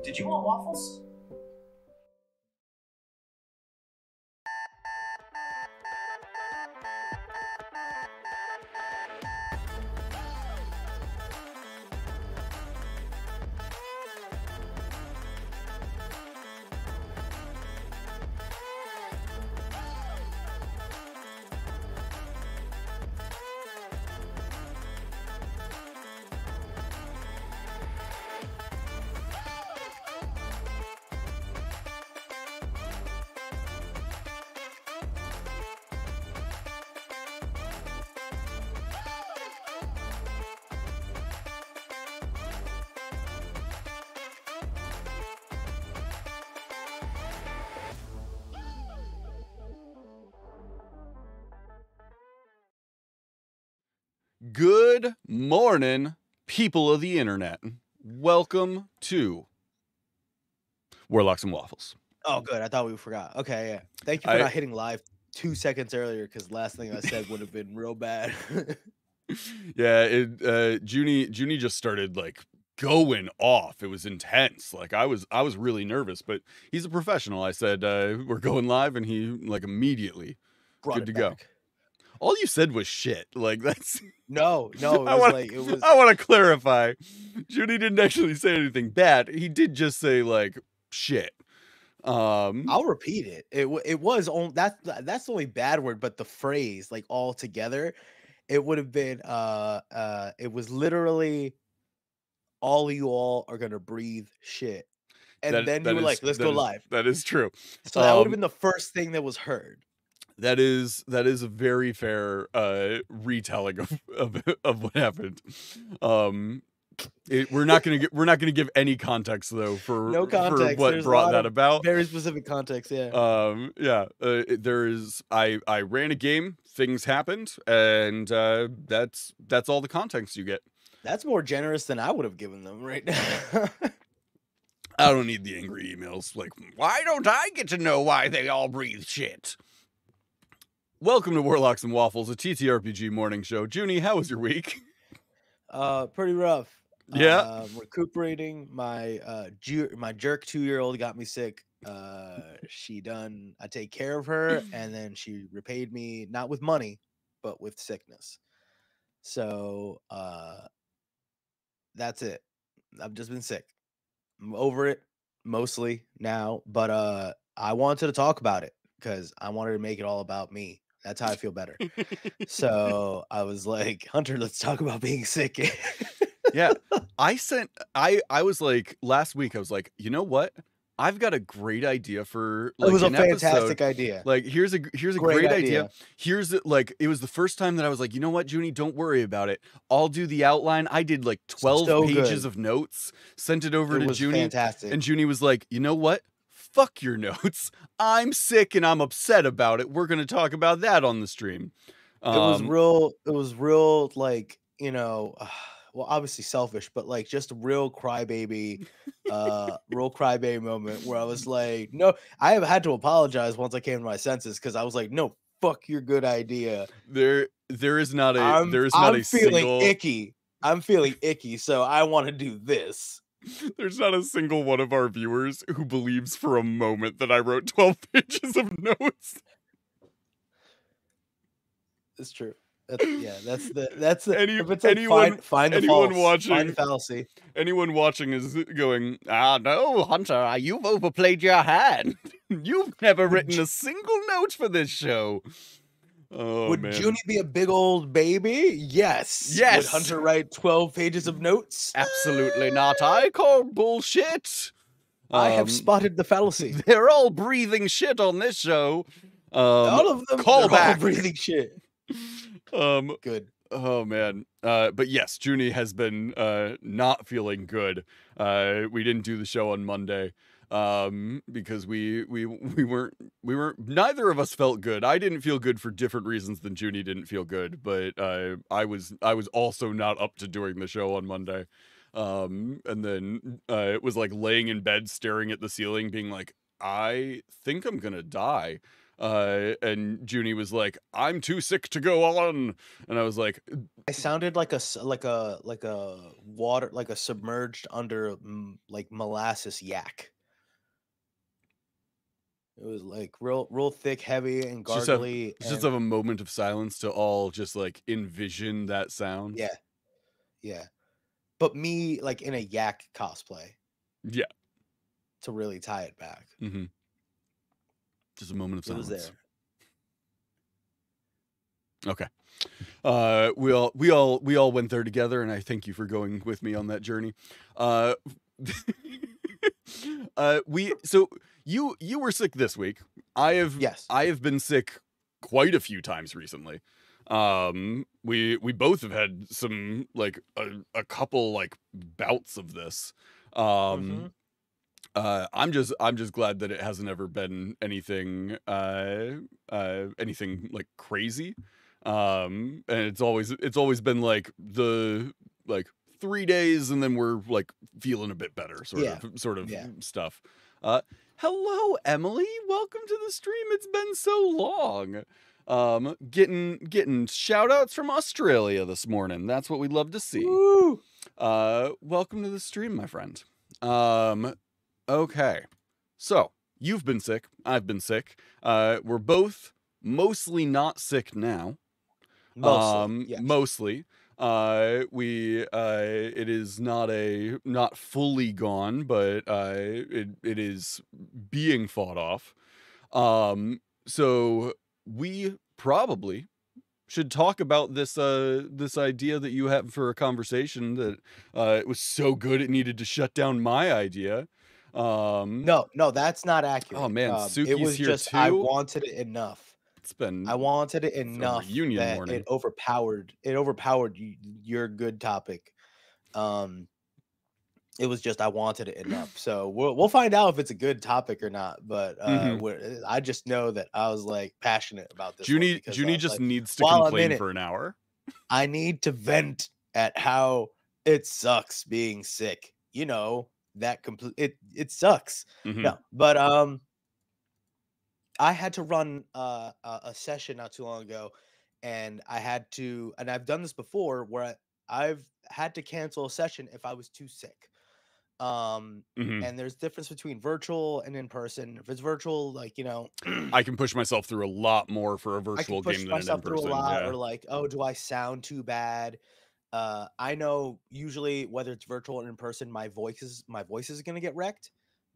Did you want waffles? Good morning, people of the internet. Welcome to Warlocks and Waffles. Oh, good. I thought we forgot. Okay, yeah. Thank you for not hitting live 2 seconds earlier, because last thing I said would have been real bad. Yeah, Junie just started like going off. It was intense. Like I was really nervous, but he's a professional. I said we're going live, and he like immediately good to go. All you said was shit. Like that's no. It was I want to clarify. Junie didn't actually say anything bad. He did just say like shit. I'll repeat it. It was on that's the only bad word, but the phrase like all together, it would have been it was literally all of you all are gonna breathe shit. And then you were like, let's go live. That is true. So that would have been the first thing that was heard. That is a very fair retelling of what happened. We're not gonna give any context though for no context. For what There's brought that about. Very specific context, yeah. There is. I ran a game. Things happened, and that's all the context you get. That's more generous than I would have given them right now. I don't need the angry emails. Like, why don't I get to know why they all breathe shit? Welcome to Warlocks and Waffles, a TTRPG morning show. Junie, how was your week? Pretty rough. Yeah. Recuperating. My jerk 2-year-old got me sick. I take care of her, and then she repaid me not with money, but with sickness. So that's it. I've just been sick. I'm over it mostly now, but I wanted to talk about it because I wanted to make it all about me. That's how I feel better. So I was like, Hunter, let's talk about being sick. Yeah. I was like, last week, I was like, you know what? I've got a great idea for like, it was a episode. fantastic idea. Like, here's a great idea. Here's like, it was the first time that I was like, you know what, Junie, don't worry about it. I'll do the outline. I did like 12 pages of notes, sent it over to Junie. Fantastic. And Junie was like, you know what? Fuck your notes. I'm sick and I'm upset about it. We're going to talk about that on the stream. It was real, like, you know, well, obviously selfish, but like just a real crybaby moment where I was like, no, I have had to apologize once I came to my senses because I was like, no, fuck your good idea. There is not a I'm feeling icky. I'm feeling icky, so I want to do this. There's not a single one of our viewers who believes for a moment that I wrote 12 pages of notes. It's true. That's anyone find the fallacy. Anyone watching is going, no, Hunter, you've overplayed your hand. You've never written a single note for this show. Oh, would Junie be a big old baby? Yes. Would Hunter write 12 pages of notes? Absolutely not. I call bullshit. I have spotted the fallacy. They're all breathing shit on this show. All of them call back. All breathing shit. Good. Oh man. But yes, Junie has been not feeling good. We didn't do the show on Monday. because we weren't neither of us felt good. I didn't feel good for different reasons than Junie didn't feel good, but I was also not up to doing the show on Monday. And then it was like laying in bed staring at the ceiling being like, I think I'm gonna die. And Junie was like, I'm too sick to go on. And I was like, I sounded like like a water, like a submerged under like molasses yak. It was like real thick, heavy, and gargly. Just have a moment of silence to all just like envision that sound. Yeah, yeah. But me like in a yak cosplay. Yeah. To really tie it back. Mm-hmm. Just a moment of silence. It was there. Okay. We all went there together, and I thank you for going with me on that journey. So you were sick this week. I have been sick quite a few times recently. We both have had some like a couple like bouts of this. I'm just glad that it hasn't ever been anything anything like crazy. And it's always been like the 3 days and then we're like feeling a bit better sort of stuff. Hello Emily, welcome to the stream. It's been so long. Getting shout outs from Australia this morning. That's what we'd love to see. Woo! Welcome to the stream, my friend. Okay. So, you've been sick, I've been sick. We're both mostly not sick now. Mostly. Yes. Mostly. It is not fully gone, but it is being fought off. So we probably should talk about this idea that you have for a conversation that it was so good it needed to shut down my idea. No, that's not accurate. Oh man, Suki's it was here just too. I wanted it enough. I wanted it enough that morning. it overpowered your good topic. It was just I wanted it enough. So we'll find out if it's a good topic or not. But I just know that I was like passionate about this. Junie just like, needs to complain for an hour. I need to vent at how it sucks being sick. You know, that it sucks. No, but I had to run a session not too long ago, and I've done this before where I've had to cancel a session if I was too sick. And there's difference between virtual and in person. If it's virtual, like, you know, I can push myself through a lot more for a virtual game than an in person. Yeah. Or like, oh, do I sound too bad? I know usually whether it's virtual or in person, my voice is going to get wrecked.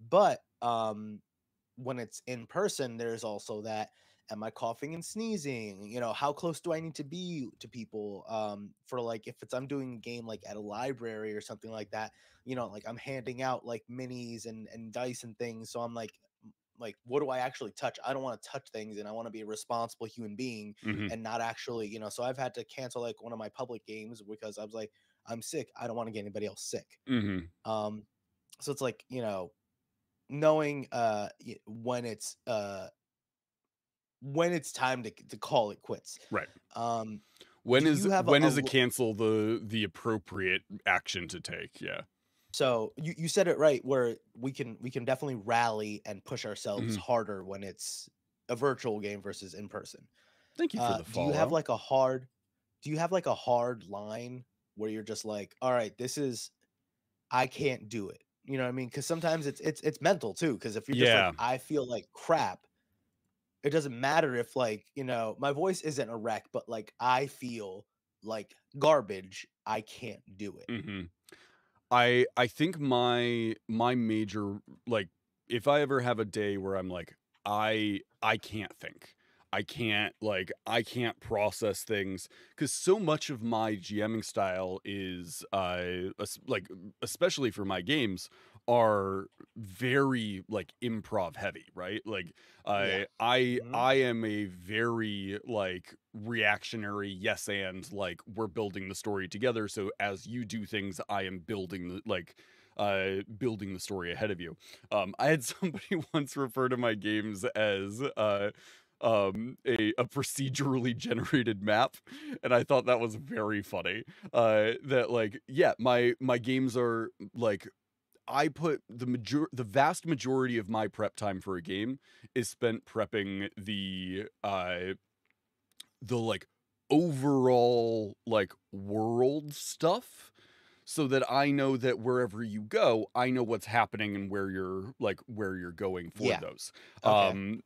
But when it's in person, there's also that, am I coughing and sneezing? You know, how close do I need to be to people? For like, if I'm doing a game like at a library or something like that, you know, like I'm handing out like minis and dice and things. So I'm like, what do I actually touch? I don't want to touch things, and I want to be a responsible human being and not actually, you know, so I've had to cancel like one of my public games because I was like, I'm sick. I don't want to get anybody else sick. So it's like, you know, knowing when it's time to call it quits. Right. When is a cancel the appropriate action to take? Yeah. So you said it right, where we can definitely rally and push ourselves harder when it's a virtual game versus in person. Thank you for the follow. Do you have like a hard line where you're just like, all right, I can't do it. You know what I mean? Because sometimes it's mental too. Because if you're just like, I feel like crap, it doesn't matter if, like, you know, my voice isn't a wreck, but like I feel like garbage. I can't do it. I think my major, like, if I ever have a day where I'm like, I can't think. I can't process things, because so much of my GMing style is like, especially for my games, are very like improv heavy, right? Like I am a very like reactionary yes and like we're building the story together, so as you do things I am building the like building the story ahead of you. I had somebody once refer to my games as a procedurally generated map, and I thought that was very funny. That like, yeah, my games are like, I put the vast majority of my prep time for a game is spent prepping the like overall like world stuff, so that I know that wherever you go, I know what's happening and where you're going for Yeah. those. Okay.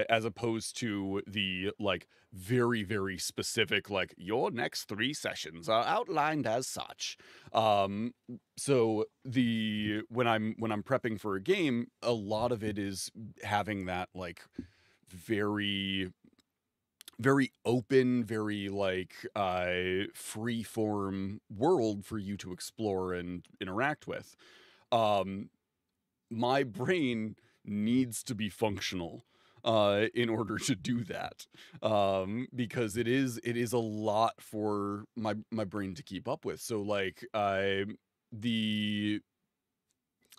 As opposed to the like very, very specific, like your next 3 sessions are outlined as such. So when I'm prepping for a game, a lot of it is having that like very, very open, very like free form world for you to explore and interact with. Um, my brain needs to be functional in order to do that, because it is a lot for my brain to keep up with. So like the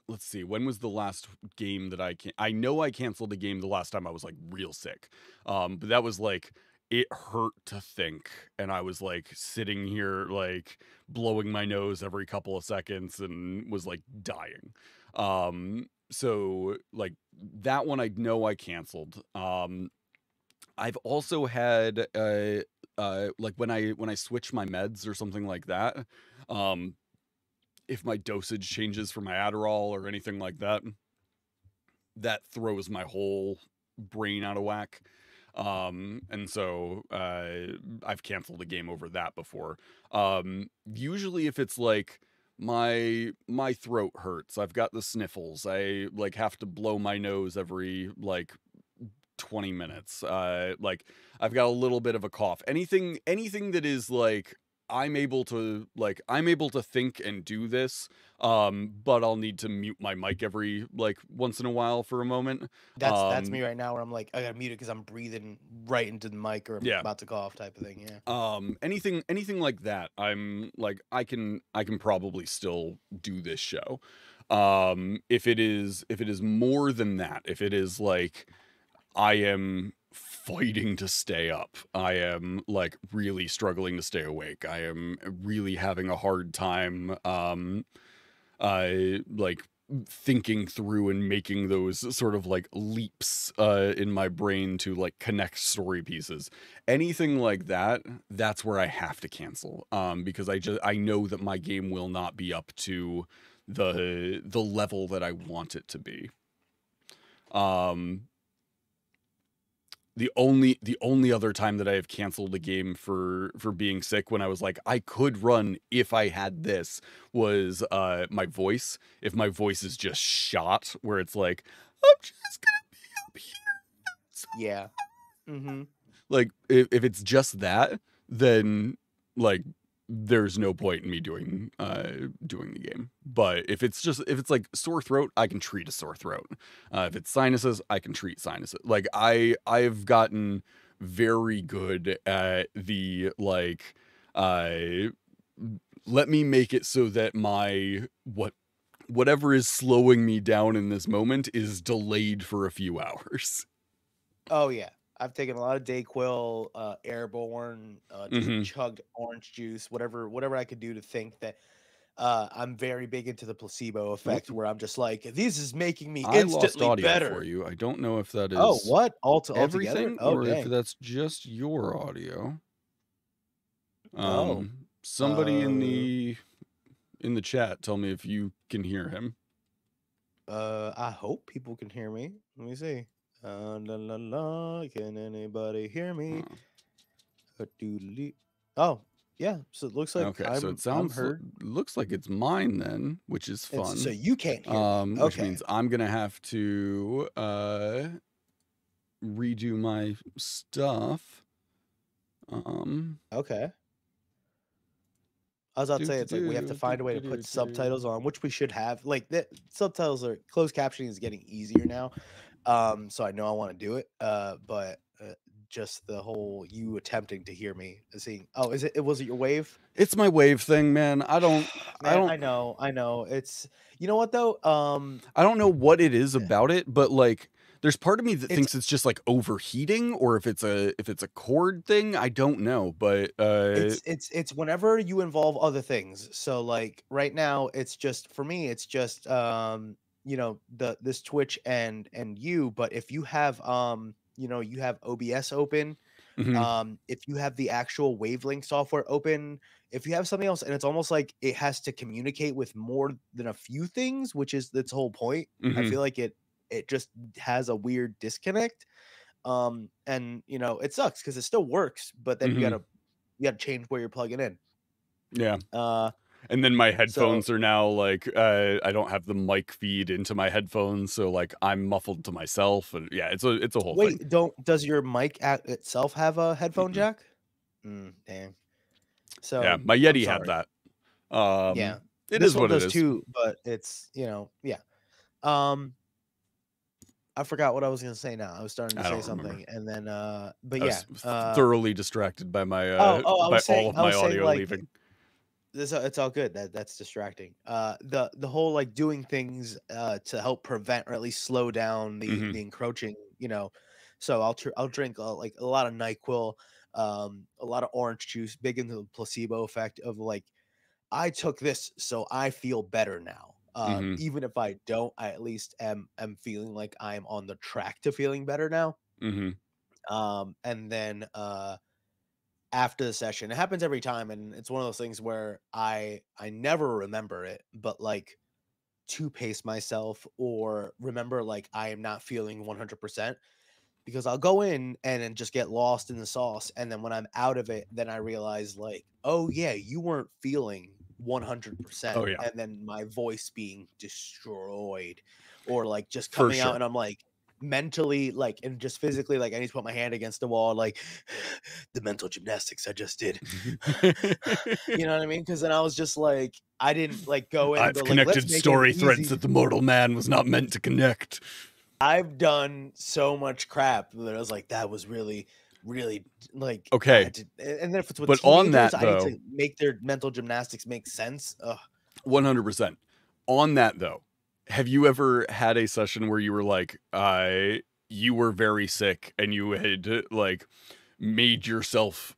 let's see, when was the last game that I know I canceled a game the last time I was like real sick. But that was like, it hurt to think, and I was like sitting here like blowing my nose every couple of seconds and was like dying. So like that one I know I canceled. I've also had like when I switch my meds or something like that, um if my dosage changes for my Adderall or anything like that, that throws my whole brain out of whack. And so I've canceled a game over that before. Usually if it's like my throat hurts, I've got the sniffles, I like have to blow my nose every like 20 minutes. Like I've got a little bit of a cough. Anything that is like I'm able to think and do this, but I'll need to mute my mic every like once in a while for a moment. That's me right now, where I'm like, I gotta mute it because I'm breathing right into the mic, or I'm Yeah. about to cough, type of thing. Yeah. Anything like that, I'm like, I can probably still do this show. If it is more than that, if it is like I am fighting to stay up, I am like really struggling to stay awake, I am really having a hard time like thinking through and making those sort of like leaps in my brain to like connect story pieces, anything like that, that's where I have to cancel, because I know that my game will not be up to the level that I want it to be. um the only other time that I have canceled a game for being sick, when I was like, I could run if I had this, was my voice. If my voice is just shot, where it's like, I'm just gonna be up here. Yeah. Mm-hmm. Like if it's just that, then like there's no point in me doing the game. But if it's like sore throat, I can treat a sore throat. If it's sinuses, I can treat sinuses. Like I've gotten very good at the like let me make it so that whatever is slowing me down in this moment is delayed for a few hours. Oh yeah. I've taken a lot of Dayquil, Airborne, just Hmm. chugged orange juice, whatever I could do to think that. I'm very big into the placebo effect, where I'm just like, this is making me I lost instantly audio for better. you. I don't know if that Oh, is what? Altogether? everything Oh, or if dang. that's just your audio. Oh. Somebody in the chat, tell me if you can hear him. I hope people can hear me. Let me see. La la la. Can anybody hear me? Oh, yeah. So it looks like Okay, so it I'm heard. looks like it's mine then, which is And so fun. you can't hear me. Which Okay. means I'm gonna have to redo my stuff. Okay. I was about to say, it's like we have to find a way to put subtitles on, which we should have. Like the subtitles are closed captioning is getting easier now. So I know I want to do it. But just the whole you attempting to hear me seeing. Oh, is it? Was it your wave? It's my wave thing, man. I Man, don't I know. It's you know what though. I don't know what it is about it, but like there's part of me that It's thinks it's just like overheating, or if it's a cord thing, I don't know. But it's whenever you involve other things. So like right now, it's just for me. It's just you know this Twitch and you. But if you have you know you have OBS open, mhm, if you have the actual wavelength software open, if you have something else, and it's almost like it has to communicate with more than a few things, which is its whole point. I mhm, feel like it just has a weird disconnect. And you know it sucks because it still works, but then mhm, you gotta change where you're plugging in. yeah. uh And then my so headphones are now like I don't have the mic feed into my headphones, so like I'm muffled to myself, and yeah, it's a whole thing. wait, don't does your mic itself have a headphone Mm-mm. jack? Dang. Yeah, So my I'm Yeti had sorry. that. Yeah, It this is one what it does is. too, but it's you know yeah. um I forgot what I was gonna say now. I was starting to I say don't remember. something and then but I yeah. was thoroughly distracted by my I by was all saying of my audio like leaving. this it's all good. That's distracting. The whole like doing things to help prevent or at least slow down Hmm. the encroaching, you know. So I'll drink like a lot of NyQuil, a lot of orange juice, big into the placebo effect of like I took this so I feel better now. Hmm. Even if I don't, I at least am feeling like I'm on the track to feeling better now. Hmm. And then after the session, it happens every time, and it's one of those things where I never remember it, but like to pace myself or remember like I am not feeling 100% because I'll go in and then just get lost in the sauce. And then when I'm out of it, then I realize like, oh yeah, you weren't feeling 100%. Oh yeah, And then my voice being destroyed or like just for coming out sure. and I'm like mentally like and just physically like I need to put my hand against the wall like the mental gymnastics I just did. You know what I mean? Because then I was just like I didn't like go in and I've go like let's connected make it story threads easy. that the mortal man was not meant to connect. I've done so much crap that I was like, that was really, really like I Okay, had to. And then if it's with but on teenagers, that I need though, to make their mental gymnastics make sense. Ugh. 100%. On that though, have you ever had a session where you were like, you were very sick and you had like made yourself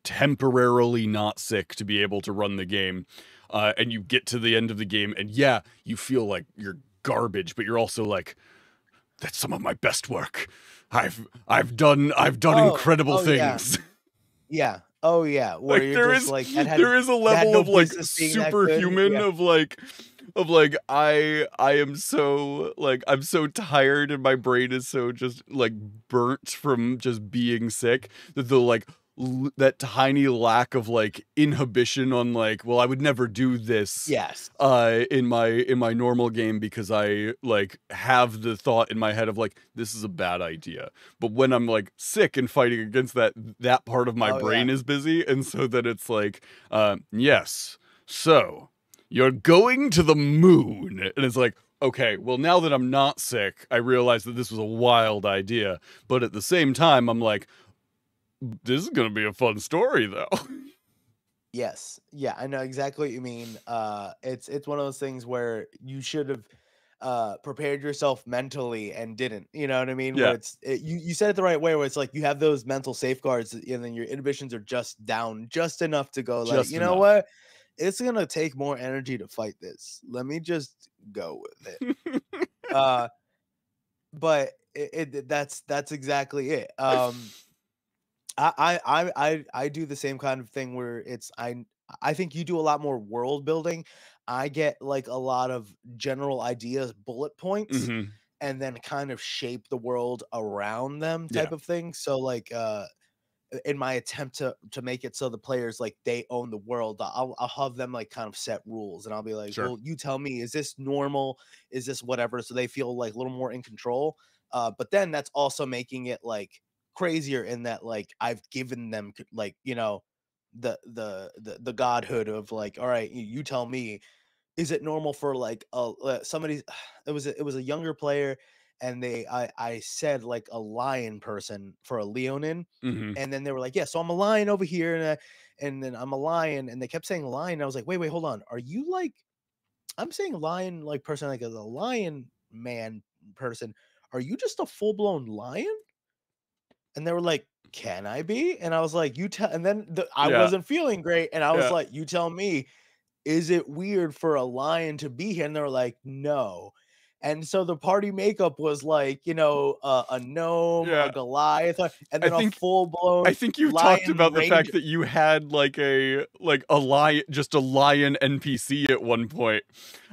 temporarily not sick to be able to run the game, and you get to the end of the game and yeah, you feel like you're garbage, but you're also like, that's some of my best work. I've done incredible Oh yeah, things. yeah, oh yeah. Where Like you're just like there is a that had level no of like business being that good. superhuman Yeah, of like I am so like I'm so tired and my brain is so just like burnt from just being sick that the like that tiny lack of like inhibition on like, well, I would never do this yes, in my normal game because I like have the thought in my head of like, this is a bad idea. But when I'm like sick and fighting against that, that part of my oh yeah, brain is busy, and so that it's like, yes, so you're going to the moon, and it's like, okay, well, now that I'm not sick, I realize that this was a wild idea, but at the same time I'm like, this is gonna be a fun story though. yes, yeah. I know exactly what you mean. It's one of those things where you should have prepared yourself mentally and didn't, you know what I mean, where Yeah, you said it the right way where it's like you have those mental safeguards and then your inhibitions are just down just enough to go like, just you know enough. what, it's gonna take more energy to fight this, let me just go with it. uh but that's exactly it. I do the same kind of thing where it's I think you do a lot more world building. I get like a lot of general ideas, bullet points, Hmm. and then kind of shape the world around them Yeah, type of thing. So like in my attempt to make it so the players like they own the world, I'll have them like kind of set rules and I'll be like, sure. well, you tell me, is this normal? Is this whatever? So they feel like a little more in control. But then that's also making it like crazier in that like I've given them like, you know, the godhood of like, all right, you tell me, is it normal for like somebody it was a younger player and I said like a lion person for a Leonin, Mm-hmm. and then they were like, yeah, so I'm a lion over here, and then I'm a lion, and they kept saying lion. And I was like, wait, hold on, are you like, I'm saying lion like person like as a lion man person, are you just a full blown lion? And they were like, can I be? And I was like, you tell. And then I Yeah. wasn't feeling great, and I was Yeah. like, you tell me, is it weird for a lion to be here? And they were like, no. And so the party makeup was like, a gnome, a Yeah. Goliath, and I then a think full blown I think you talked lion about the fact ranger. that you had like a lion, just a lion NPC at one point.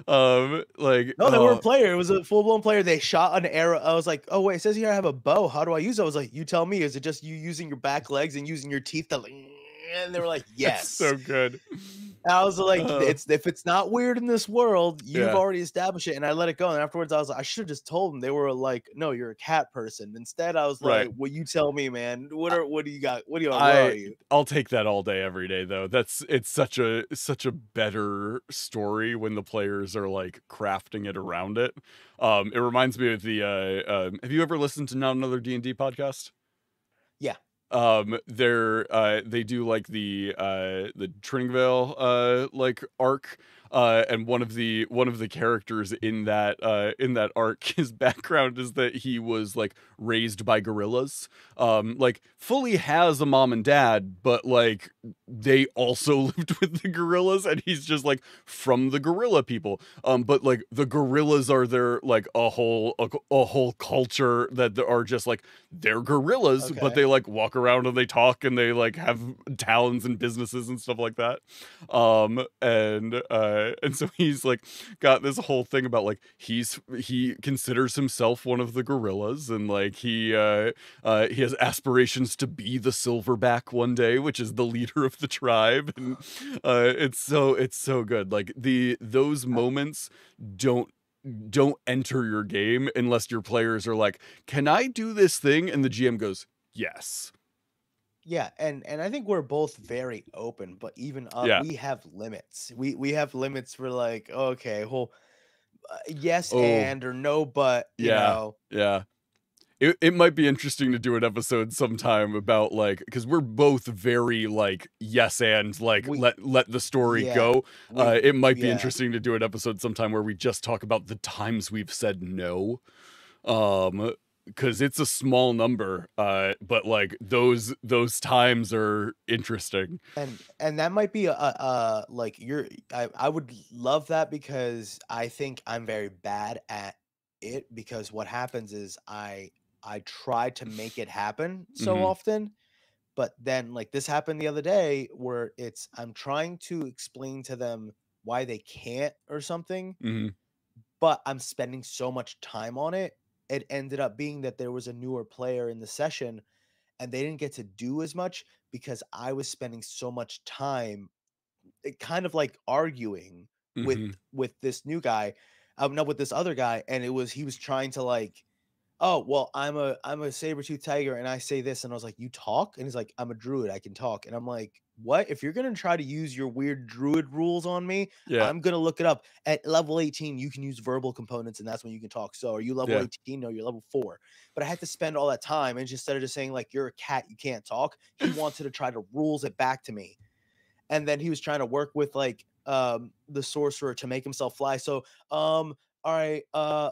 No, they were a player. It was a full blown player. They shot an arrow. I was like, oh wait, it says here I have a bow. How do I use it? I was like, you tell me. Is it just you using your back legs and using your teeth to? And they were like, It's yes. so good. And I was like, if it's not weird in this world, you've Yeah. already established it. And I let it go. And afterwards, I was like, I should have just told them. They were like, no, you're a cat person. Instead, I was Right. like, well, you tell me, man. What do you got? Where are you? I'll take that all day, every day, though. It's such a better story when the players are like crafting it around it. It reminds me of the have you ever listened to Not Another D&D podcast? Yeah. They do like the Tringvale like arc, and one of the characters in that arc, his background is that he was like raised by gorillas, like fully has a mom and dad, but like they also lived with the gorillas, and he's just like from the gorilla people, but like the gorillas are their like a whole culture that are just like they're gorillas, but they like walk around and they talk and they like have towns and businesses and stuff like that. And so he's like got this whole thing about like he considers himself one of the gorillas, and like he has aspirations to be the silverback one day, which is the leader of the tribe. And it's so good. Like those moments don't enter your game unless your players are like, can I do this thing? And the GM goes, yes. Yeah, and I think we're both very open, but even Yeah. we have limits. We have limits for like, okay, well, yes Oh, and or no, but you know. Yeah. It might be interesting to do an episode sometime about like, because we're both very like yes and like let the story go. It might be interesting to do an episode sometime where we just talk about the times we've said no, because it's a small number, but like those times are interesting. And that might be like I would love that, because I think I'm very bad at it, because what happens is I try to make it happen so often, but then like this happened the other day where I'm trying to explain to them why they can't or something, but I'm spending so much time on it. It ended up being that there was a newer player in the session and they didn't get to do as much because I was spending so much time kind of like arguing with this new guy, not with this other guy, and he was trying to like, oh well, I'm a saber-tooth tiger and I say this, and I was like, you talk? And he's like, I'm a druid, I can talk. And I'm like, what? If you're gonna try to use your weird druid rules on me, I'm gonna look it up. At level 18 you can use verbal components, and that's when you can talk. So are you level 18? No, you're level 4. But I had to spend all that time, and instead of just saying like, you're a cat, you can't talk, he wanted to try to rules it back to me. And then he was trying to work with like the sorcerer to make himself fly. So all right,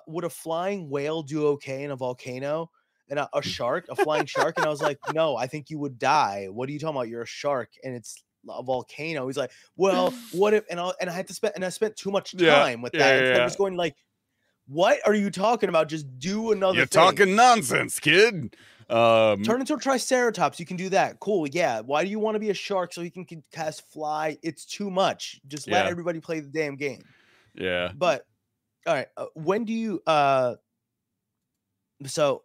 would a flying whale do okay in a volcano? And a shark, a flying shark? And I was like, no, I think you would die. What are you talking about? You're a shark and it's a volcano. He's like, well, what if? And I had to spend, and I spent too much time with that instead of just going like, what are you talking about? Just do another You're thing. talking nonsense, kid. Turn into a triceratops. You can do that. Cool. Yeah. Why do you want to be a shark so you can cast fly? It's too much. Just let everybody play the damn game. Yeah. But all right. When do you so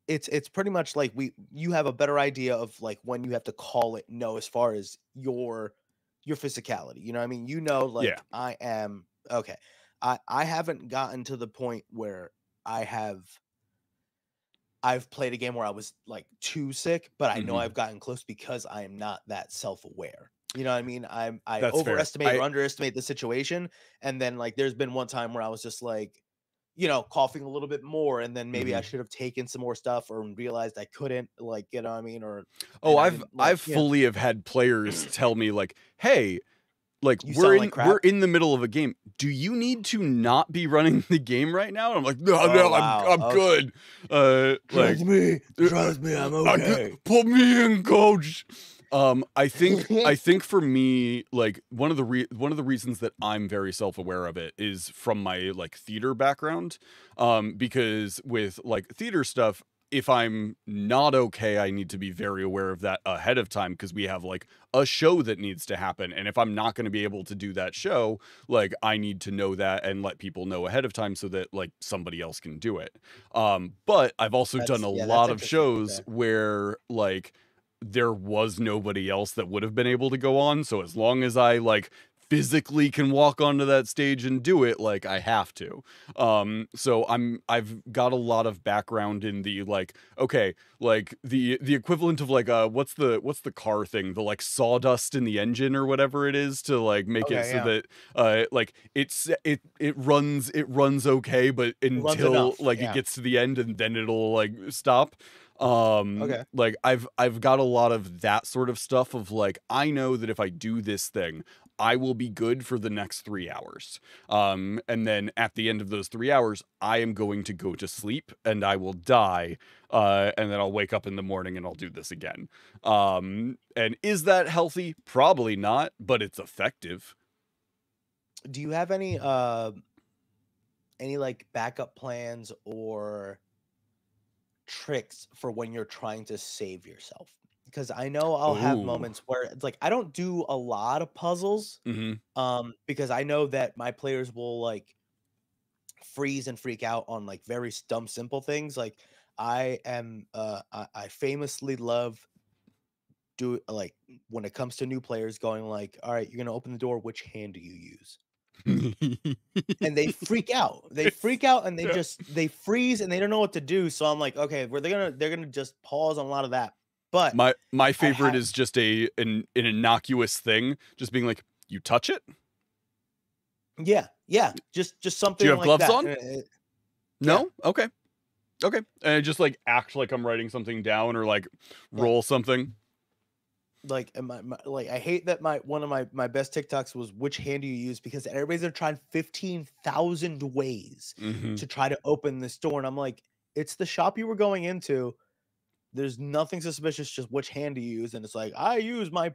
it's pretty much like you have a better idea of like when you have to call it no as far as your physicality. You know what I mean? You know, like I am okay. I haven't gotten to the point where I've played a game where I was like too sick, but I know I've gotten close because I am not that self-aware. You know what I mean? I That's overestimate fair. or underestimate the situation. And then like there's been one time where I was just like, coughing a little bit more, and then maybe I Mhm. should have taken some more stuff or realized I couldn't, like, you know what I mean? Or Oh, and I I've didn't like, I've fully have had players tell me like, "Hey, like you we're sound like in crap. we're in the middle of a game. Do you need to not be running the game right now?" And I'm like, "No, Oh no, wow. I'm Okay. good." Like Trust me, I'm okay. put me in, coach. I think for me, like one of the reasons that I'm very self-aware of it is from my like theater background. Because with like theater stuff, if I'm not okay, I need to be very aware of that ahead of time because we have like a show that needs to happen. And if I'm not going to be able to do that show, like I need to know that and let people know ahead of time so that like somebody else can do it. But I've also done a That's lot of interesting. shows Okay. where like there was nobody else that would have been able to go on. So as long as I like physically can walk onto that stage and do it, like I have to. So I've got a lot of background in the like, okay, like the equivalent of like what's the car thing, the like sawdust in the engine or whatever it is to like make it Okay, so yeah. that like it runs okay, but It runs until enough. like it Yeah. gets to the end and then it'll like stop. Okay. Like I've got a lot of that sort of stuff of like I know that if I do this thing I will be good for the next 3 hours. And then at the end of those 3 hours, I am going to go to sleep and I will die. And then I'll wake up in the morning and I'll do this again. And is that healthy? Probably not, but it's effective. Do you have any like backup plans or tricks for when you're trying to save yourself? Because I know I'll have Oh. moments where it's like I don't do a lot of puzzles, Hmm. because I know that my players will like freeze and freak out on like very dumb simple things. Like I famously love do like when it comes to new players going like, all right, you're gonna open the door, which hand do you use? And they freak out. They It's freak out and yeah. they freeze and they don't know what to do. So I'm like, okay, where they're gonna just pause on a lot of that. But My I favorite have is just an innocuous thing, just being like, you touch it? yeah, yeah, just Do you something have like gloves that. on? Yeah. No? Okay. Okay. And just like act like I'm writing something down or like Yeah. roll something. Like and like I hate that my one of my best TikToks was which hand do you use because everybody's gonna try 15,000 ways Hmm. to try to open this door. And I'm like, it's the shop you were going into. There's nothing suspicious, just which hand to use, and it's like, "I use my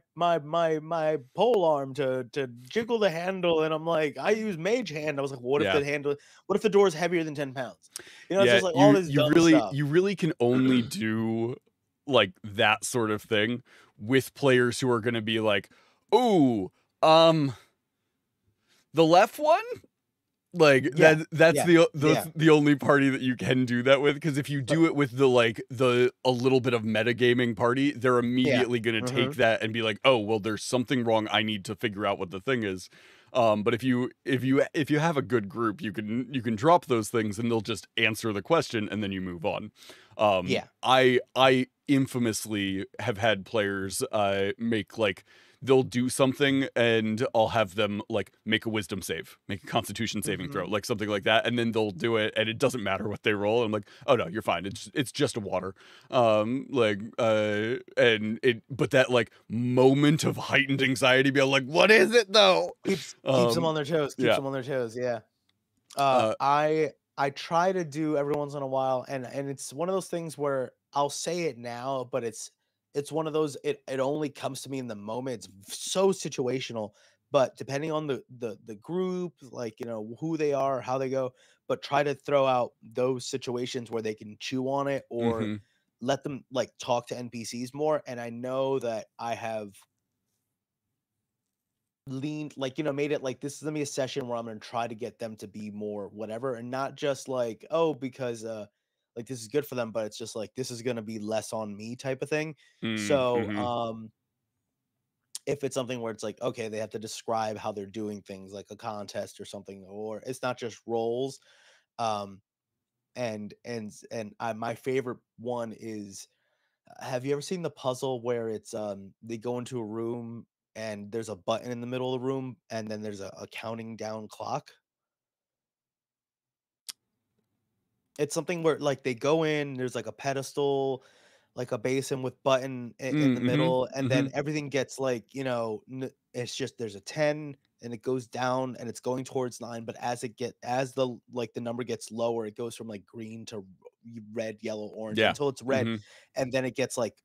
pole arm to jiggle the handle," and I'm like, "I use mage hand." I was like, Yeah. what if the door is heavier than 10 pounds?" It's Yeah. just like all You this you dumb really stuff. you really can only do like that sort of thing with players who are gonna be like, oh, um, the left one? Like Yeah, that's yeah, that's yeah, the only party that you can do that with because if you but do it with the like the a little bit of metagaming party, they're yeah, immediately going to take mhm, that and be like, "Oh, well there's something wrong. I need to figure out what the thing is." But if you have a good group, you can drop those things and they'll just answer the question and then you move on. yeah, I infamously have had players make like they'll do something and I'll have them like make a wisdom save, make a constitution saving throw, mhm. like something like that. And then they'll do it and it doesn't matter what they roll. I'm like, oh no, you're fine. It's just a water. And it but that like moment of heightened anxiety be like, what is it though? Keeps them on their toes, keeps Yeah. them on their toes, yeah. Uh I try to do every once in a while, and it's one of those things where I'll say it now, but it's one of those it only comes to me in the moment. It's so situational, but depending on the group, like who they are, how they go, but try to throw out those situations where they can chew on it or mhm. let them like talk to NPCs more. And I know that I have leaned like made it like this is gonna be a session where I'm gonna try to get them to be more whatever and not just like oh because like this is good for them, but it's just like this is gonna be less on me type of thing. So Mhm. if it's something where it's like okay they have to describe how they're doing things like a contest or something, or it's not just roles. um my favorite one is have you ever seen the puzzle where it's they go into a room and there's a button in the middle of the room and then there's a counting down clock? It's something where like they go in, there's like a pedestal, like a basin with button in the Mhm. middle, and then Mhm. everything gets like, it's just there's a 10 and it goes down and it's going towards 9, but as the like the number gets lower, it goes from like green to red, yellow, orange Yeah. until it's red, Mhm. and then it gets like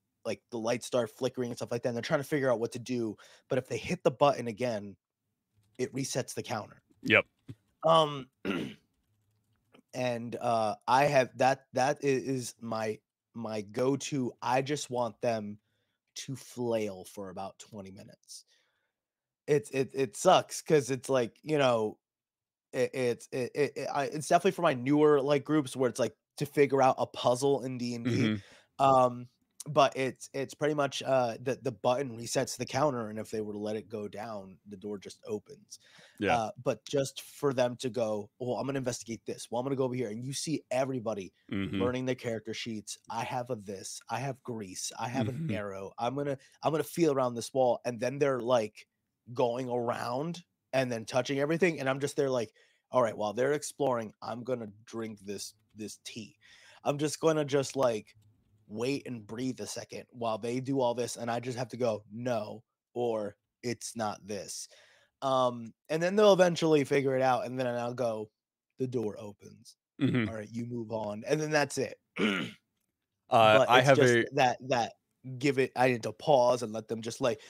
the lights start flickering and stuff like that. And they're trying to figure out what to do, but if they hit the button again, it resets the counter. Yep. Um and I have that is my go-to. I just want them to flail for about 20 minutes. It sucks because it's like, it's definitely for my newer like groups where it's like to figure out a puzzle in D&D. Mhm. Um, but it's pretty much the button resets the counter, and if they were to let it go down, the door just opens. Yeah. But just for them to go, well, I'm gonna investigate this. Well, I'm gonna go over here, and you see everybody Mhm. learning their character sheets. I have a this. I have grease. I have an Mhm. arrow. I'm gonna feel around this wall, and then they're like going around and then touching everything, and I'm just there like, all right, while they're exploring, I'm gonna drink this tea. I'm just gonna just like wait and breathe a second while they do all this, and I just have to go no, or it's not this. And then they'll eventually figure it out, and then I'll go, the door opens. Mhm. All right, you move on, and then that's it. But I it's have just a that give it. I need to pause and let them just like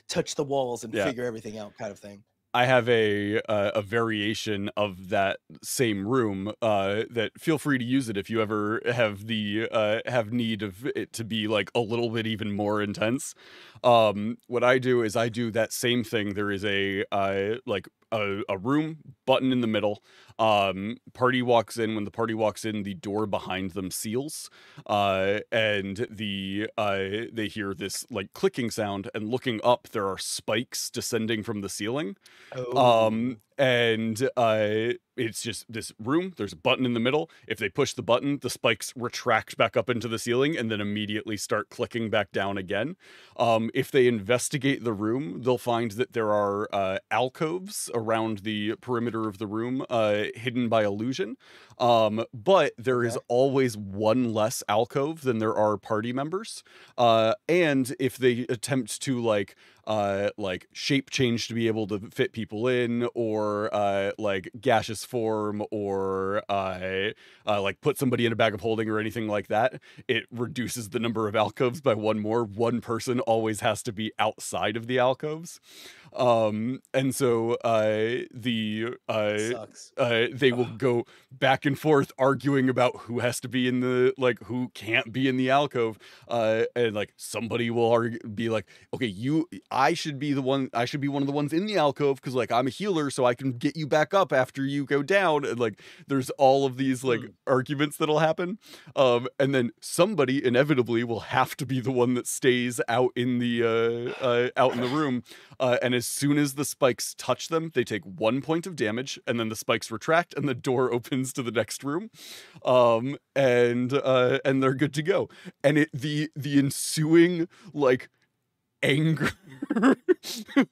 touch the walls and yeah. figure everything out, kind of thing. I have a variation of that same room. That feel free to use it if you ever have the have need of it to be like a little bit even more intense. What I do is I do that same thing. There is a like a room button in the middle. Party walks in. When the party walks in, the door behind them seals. And they hear this like clicking sound, and looking up, there are spikes descending from the ceiling. Oh, And it's just this room. There's a button in the middle. If they push the button, the spikes retract back up into the ceiling and then immediately start clicking back down again. If they investigate the room, they'll find that there are alcoves around the perimeter of the room, hidden by illusion. But there is okay. always one less alcove than there are party members. And if they attempt to like shape change to be able to fit people in, or like gaseous form, or like put somebody in a bag of holding or anything like that, it reduces the number of alcoves by one more. One person always has to be outside of the alcoves. And so That sucks. they will Ugh. go back and forth arguing about who has to be in the like who can't be in the alcove. And like somebody will be like, okay, I should be one of the ones in the alcove because like I'm a healer, so I can get you back up after you go down. And like there's all of these like Hmm. arguments that'll happen. And then somebody inevitably will have to be the one that stays out in the room. And as soon as the spikes touch them, they take 1 point of damage, and then the spikes retract, and the door opens to the next room. And they're good to go. And the ensuing like anger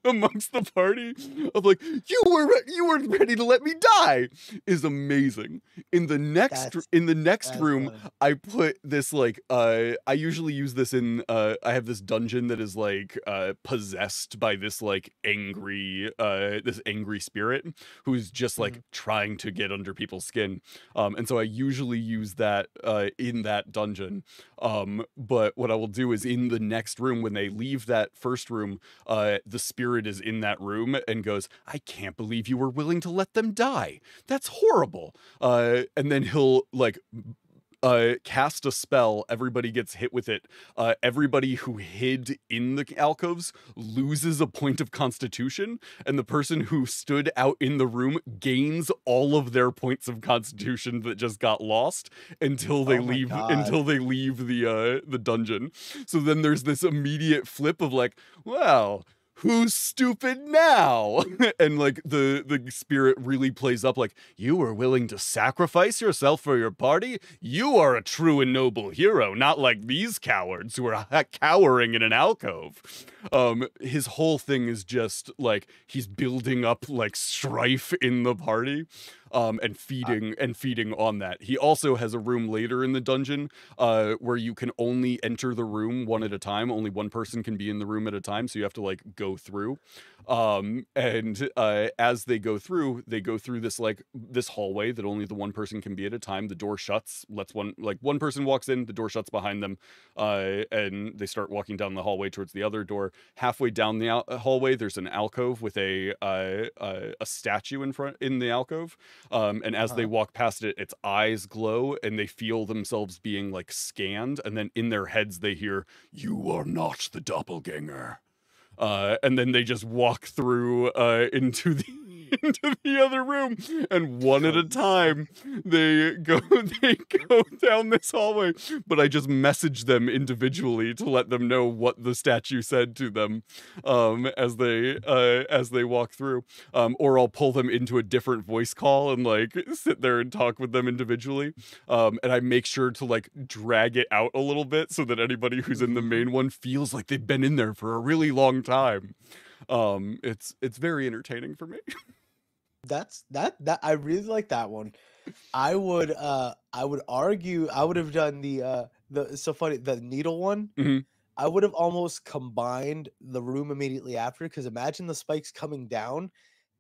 amongst the party of like, you were ready to let me die is amazing. That's In the next that's room, funny. I put this like I usually use this in I have this dungeon that is like possessed by this angry spirit who's just like Mhm. trying to get under people's skin. And so I usually use that in that dungeon. But what I will do is in the next room, when they leave that first room, the spirit is in that room and goes, I can't believe you were willing to let them die. That's horrible. And then he'll like cast a spell. Everybody gets hit with it. Everybody who hid in the alcoves loses a point of constitution, and the person who stood out in the room gains all of their points of constitution that just got lost Oh my god. until they leave the dungeon. So then there's this immediate flip of like, well, who's stupid now? And like the spirit really plays up like, you were willing to sacrifice yourself for your party. You are a true and noble hero, not like these cowards who are cowering in an alcove. His whole thing is just like he's building up like strife in the party. and feeding on that. He also has a room later in the dungeon where you can only enter the room one at a time. Only one person can be in the room at a time, so you have to like go through. And as they go through this hallway that only the one person can be at a time. The door shuts, lets one person walks in, the door shuts behind them, and they start walking down the hallway towards the other door. Halfway down the hallway, there's an alcove with a statue in the alcove. And as they walk past it, its eyes glow and they feel themselves being like scanned. And then in their heads, they hear, "You are not the doppelganger." And then they just walk through into the into the other room, and one at a time they go down this hallway. But I just message them individually to let them know what the statue said to them as they walk through, or I'll pull them into a different voice call and like sit there and talk with them individually. And I make sure to like drag it out a little bit so that anybody who's in the main one feels like they've been in there for a really long time. It's very entertaining for me. That I really like that one. I would argue I would have done the so funny, the needle one. I would have almost combined the room immediately after, because imagine the spikes coming down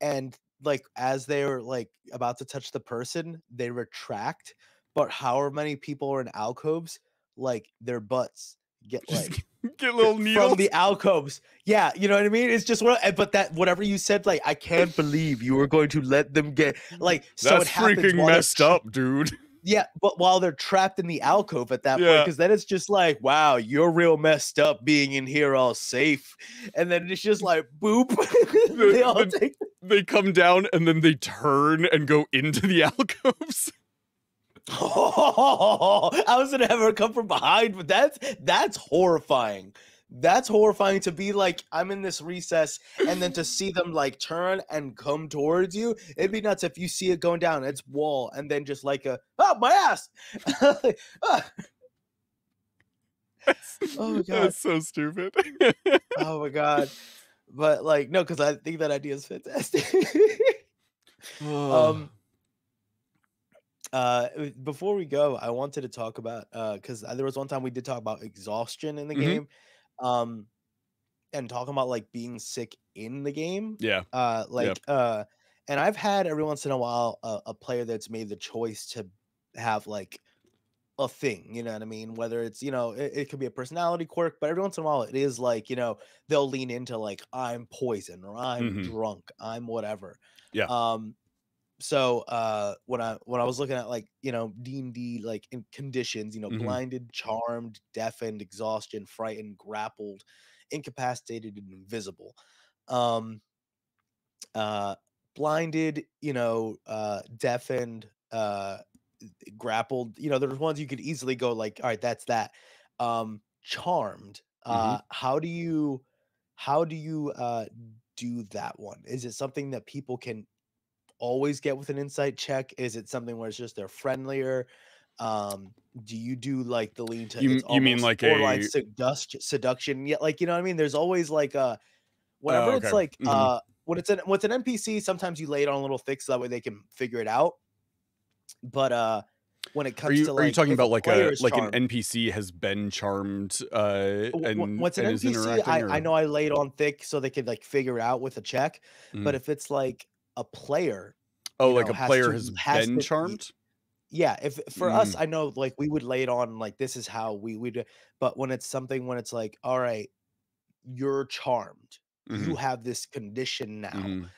and like as they're like about to touch the person, they retract. But however many people are in alcoves, like their butts get like get little needles from the alcoves. Yeah, you know what I mean? It's just but that whatever you said, like I can't believe you were going to let them get like so that's it happens freaking messed up, dude. Yeah, but while they're trapped in the alcove at that point, because then it's just like, wow, you're real messed up being in here all safe. And then it's just like, boop. They come down and then they turn and go into the alcoves. Oh, I was gonna have her come from behind, but that's horrifying. That's horrifying to be like, I'm in this recess, and then to see them like turn and come towards you. It'd be nuts if you see it going down its wall, and then just like my ass. Oh my god, that's so stupid. Oh my god, but like no, because I think that idea is fantastic. Before we go, I wanted to talk about because there was one time we did talk about exhaustion in the game, and talking about like being sick in the game. And I've had every once in a while a player that's made the choice to have like a thing, you know what I mean? Whether it's, it could be a personality quirk, but every once in a while it is like, they'll lean into like, I'm poison, or I'm drunk, I'm whatever. So when I was looking at like, D&D like in conditions, blinded, charmed, deafened, exhaustion, frightened, grappled, incapacitated, and invisible. Blinded, deafened, grappled, there's ones you could easily go like, all right, that's that. Charmed, how do you do that one? Is it something that people can always get with an insight check? Is it something where it's just they're friendlier? Do you do like the lean to you mean like borderline seduction? Yeah, like, you know what I mean? There's always like whenever it's like when it's an NPC, sometimes you lay it on a little thick so that way they can figure it out. But when it comes to like, are you talking about like an charmed, NPC has been charmed and what's an NPC? I know I laid on thick so they could like figure it out with a check. But if it's like a player, a player has been charmed, yeah, if for us, I know like we would lay it on like this is how we would. But when it's something, when it's like, all right, you're charmed, you have this condition now.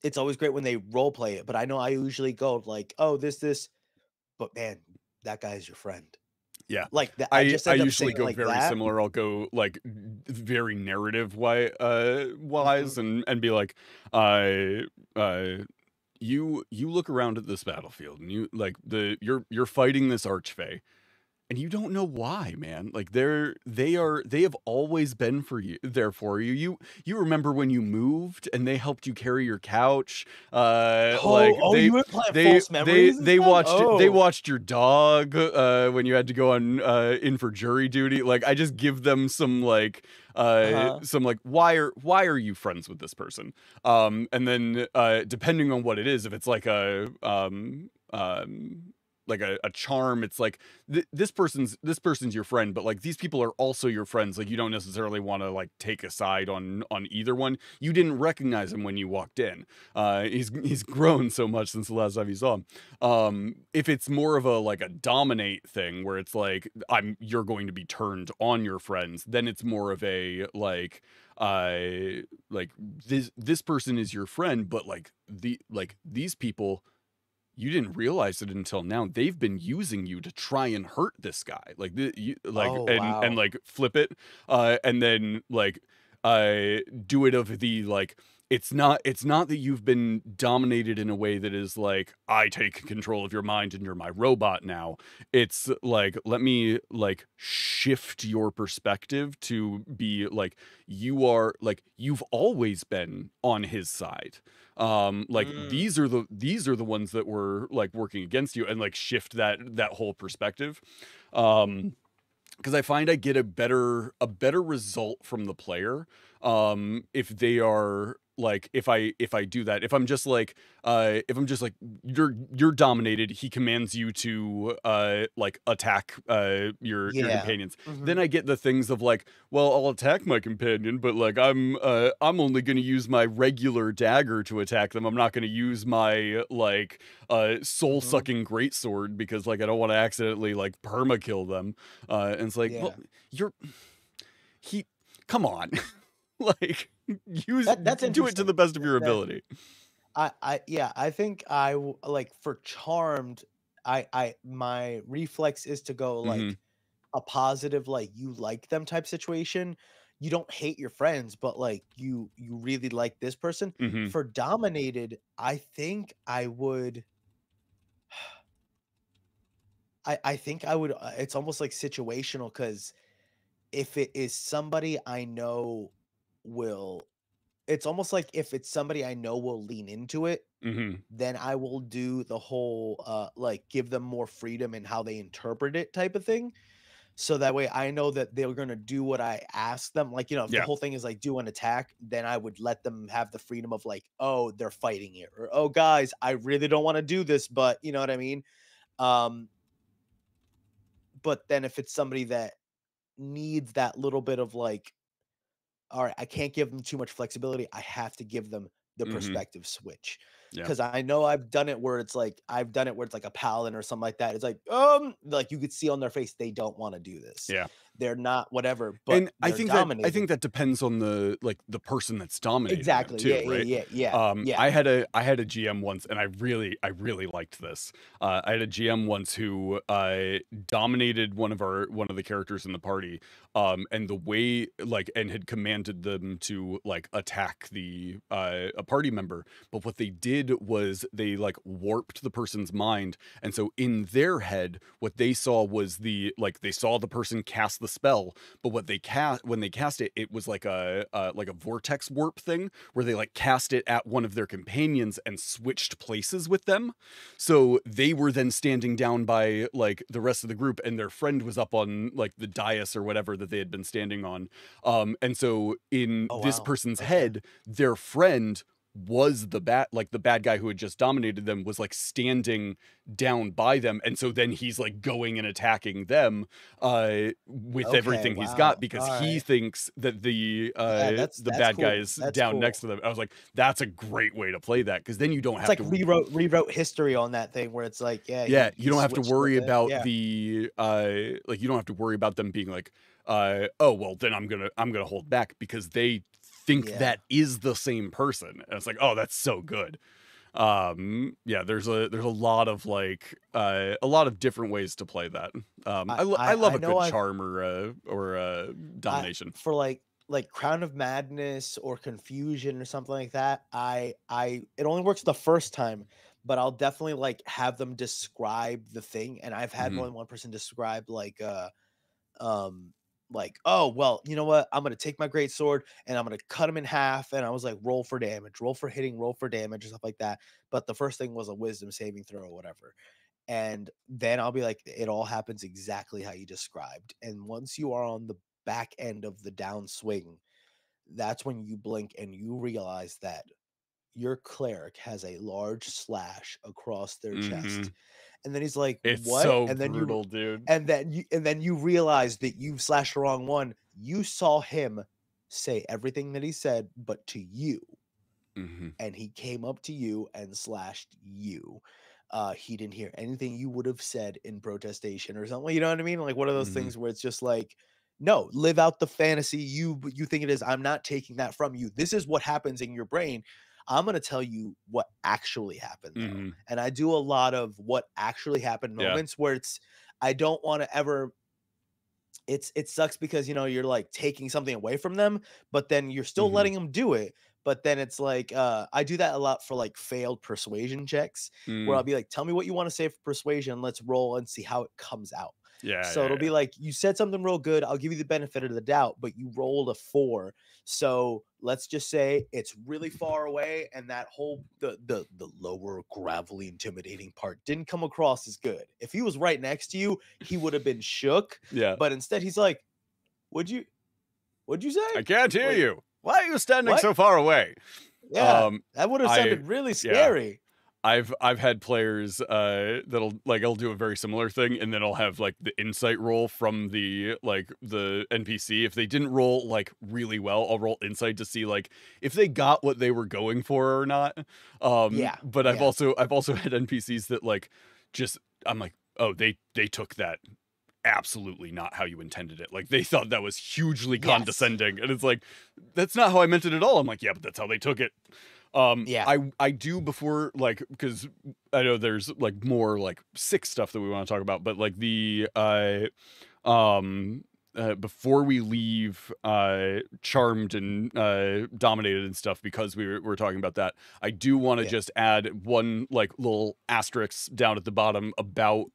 It's always great when they role play it, but I know I usually go like, oh, this, but man, that guy's your friend. Yeah, like that. I usually go like very similar. I'll go like very narrative wise and be like, you look around at this battlefield and you like you're fighting this archfey. and you don't know why, man. Like they have always been there for you. You remember when you moved and they helped you carry your couch. Like Oh, you were playing false memories and stuff? they Oh. watched your dog when you had to go on in for jury duty. Like I just give them some like Uh-huh. some like why are you friends with this person? And then depending on what it is, if it's like like a charm, it's like this person's your friend, but like these people are also your friends. Like you don't necessarily want to like take a side on either one. You didn't recognize him when you walked in. He's grown so much since the last time you saw him. If it's more of a like a dominate thing where it's like you're going to be turned on your friends, then it's more of a like this person is your friend, but like these people, you didn't realize it until now. They've been using you to try and hurt this guy, like Oh, and wow. like flip it, and then like do it of the like. It's not that you've been dominated in a way that is like I take control of your mind and you're my robot now. It's like let me like shift your perspective to be like you've always been on his side. Like Mm. these are the ones that were like working against you, and like shift that whole perspective. Because I find I get a better result from the player if they are like if I do that, if I'm just like you're dominated, he commands you to like attack your Yeah. companions, then Mhm. I get the things of like, well, I'll attack my companion, but like I'm only going to use my regular dagger to attack them. I'm not going to use my like soul Mhm. sucking greatsword because like I don't want to accidentally like perma kill them. And it's like, well, Yeah. you're he come on. Like use That's do it to the interesting. best of your That ability. yeah, I think like for charmed, I my reflex is to go Hmm. like a positive, like you like them type situation. You don't hate your friends, but like you really like this person. Hmm. For dominated, I think I would I think I would it's almost like situational because if it is somebody I know will it's almost like if it's somebody I know will lean into it, Hmm. then I will do the whole like give them more freedom in how they interpret it type of thing. So that way I know that they're gonna do what I ask them. Like, if the Yeah. whole thing is like do an attack, then I would let them have the freedom of like, oh, they're fighting it, or oh guys, I really don't want to do this, but you know what I mean? Um, but then if it's somebody that needs that little bit of like, all right, I can't give them too much flexibility. I have to give them the Hmm. perspective switch. Yeah. Cause I know I've done it where it's like a paladin or something like that. It's like you could see on their face they don't want to do this. Yeah. They're not whatever, but And they're I dominated. think that depends on the like the person that's dominating them Exactly. Yeah, too, yeah, right? yeah, yeah, yeah. I had a GM once, and I really liked this. I had a GM once who dominated one of the characters in the party, and the way like and had commanded them to like attack the a party member. But what they did was they like warped the person's mind, and so in their head, what they saw was they saw the person cast the spell, but what they cast when they cast it, it was like a vortex warp thing where they like cast it at one of their companions and switched places with them. So they were then standing down by like the rest of the group, and their friend was up on like the dais or whatever that they had been standing on. And so in Oh this wow. person's Okay. head, their friend was the bad guy who had just dominated them was like standing down by them, and so then he's like going and attacking them with Okay. everything he's got Wow. because All he right. thinks that Yeah, the that's bad guy cool. is That's down next cool. to them. I was like, that's a great way to play that because then you don't It's have like to. rewrote history on that thing where it's like, yeah, Yeah, you he don't have to switched with worry it. about Yeah. the like you don't have to worry about them being like oh well then I'm gonna hold back because they think Yeah. that is the same person, and it's like, oh, that's so good. Yeah, there's a lot of like a lot of different ways to play that. I love I a know good I've charm or I domination. for like Crown of Madness or Confusion or something like that, I it only works the first time, but I'll definitely like have them describe the thing. And I've had more Mhm. than one person describe like, oh well, you know what, I'm gonna take my great sword and I'm gonna cut him in half, and I was like, roll for damage, roll for hitting, roll for damage, and stuff like that. But the first thing was a wisdom saving throw or whatever. And then I'll be like, it all happens exactly how you described. And once you are on the back end of the downswing, that's when you blink and you realize that your cleric has a large slash across their chest. Mhm. And then he's like, It's what? so brutal, dude. And then you realize that you've slashed the wrong one. You saw him say everything that he said, but to you. Mhm. And he came up to you and slashed you. He didn't hear anything you would have said in protestation or something. You know what I mean? Like one of those Mhm. things where it's just like, no, live out the fantasy you think it is. I'm not taking that from you. This is what happens in your brain. I'm gonna tell you what actually happened though. Mhm. And I do a lot of what actually happened Yeah. moments where it's I don't want to ever it sucks because you know you're like taking something away from them, but then you're still Mhm. letting them do it. But then it's like I do that a lot for like failed persuasion checks where I'll Mm. be like, tell me what you want to say for persuasion, let's roll and see how it comes out. Yeah, So yeah, it'll be yeah. like you said something real good, I'll give you the benefit of the doubt, but you rolled a 4. So let's just say it's really far away and that whole the lower gravelly intimidating part didn't come across as good. If he was right next to you, he would have been shook, Yeah. but instead he's like, "Would you what'd you I say? can't hear Like you. Why are you standing what?" so far away? Yeah, Um, that would have I sounded really yeah. scary. I've had players that'll like I'll do a very similar thing and then I'll have like the insight roll from the NPC. If they didn't roll like really well, I'll roll insight to see like if they got what they were going for or not. Yeah, But yeah. I've also had NPCs that like just I'm like, "Oh, they took that absolutely not how you intended it. Like they thought that was hugely Yes. condescending." And it's like, "That's not how I meant it at all." I'm like, "Yeah, but that's how they took it." Yeah. I do before like because I know there's like more like sick stuff that we want to talk about, but like the um before we leave charmed and dominated and stuff, because we're talking about that, I do want to Yeah. just add one like little asterisk down at the bottom about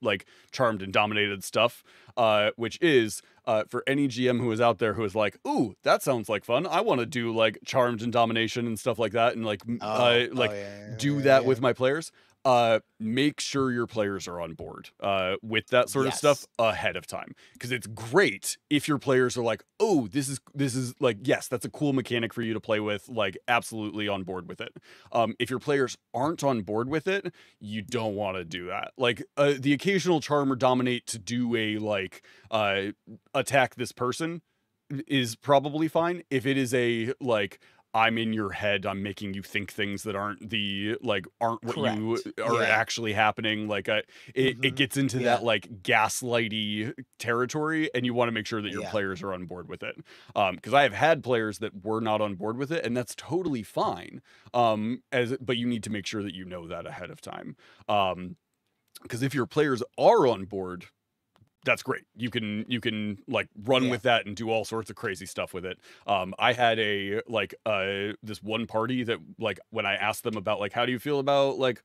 like charmed and dominated stuff, which is for any GM who is out there who is like, ooh, that sounds like fun, I want to do like charmed and domination and stuff like that, and Oh. Oh like yeah. Yeah. do Yeah. that Yeah. with my players. Make sure your players are on board with that sort of stuff Yes. ahead of time, because it's great if your players are like, oh, this is like, yes, that's a cool mechanic for you to play with, like absolutely on board with it. If your players aren't on board with it, you don't want to do that. Like the occasional charm or dominate to do a like attack this person is probably fine. If it is a like, I'm in your head, I'm making you think things that aren't what you Correct. are Yeah. actually happening, like it Mm-hmm. gets into that Yeah. like gaslighty territory, and you want to make sure that your Yeah. players are on board with it. Because I have had players that were not on board with it, and that's totally fine. But you need to make sure that you know that ahead of time. Because if your players are on board, that's great. You can like run Yeah. with that and do all sorts of crazy stuff with it. I had a like this one party that like when I asked them about like, how do you feel about like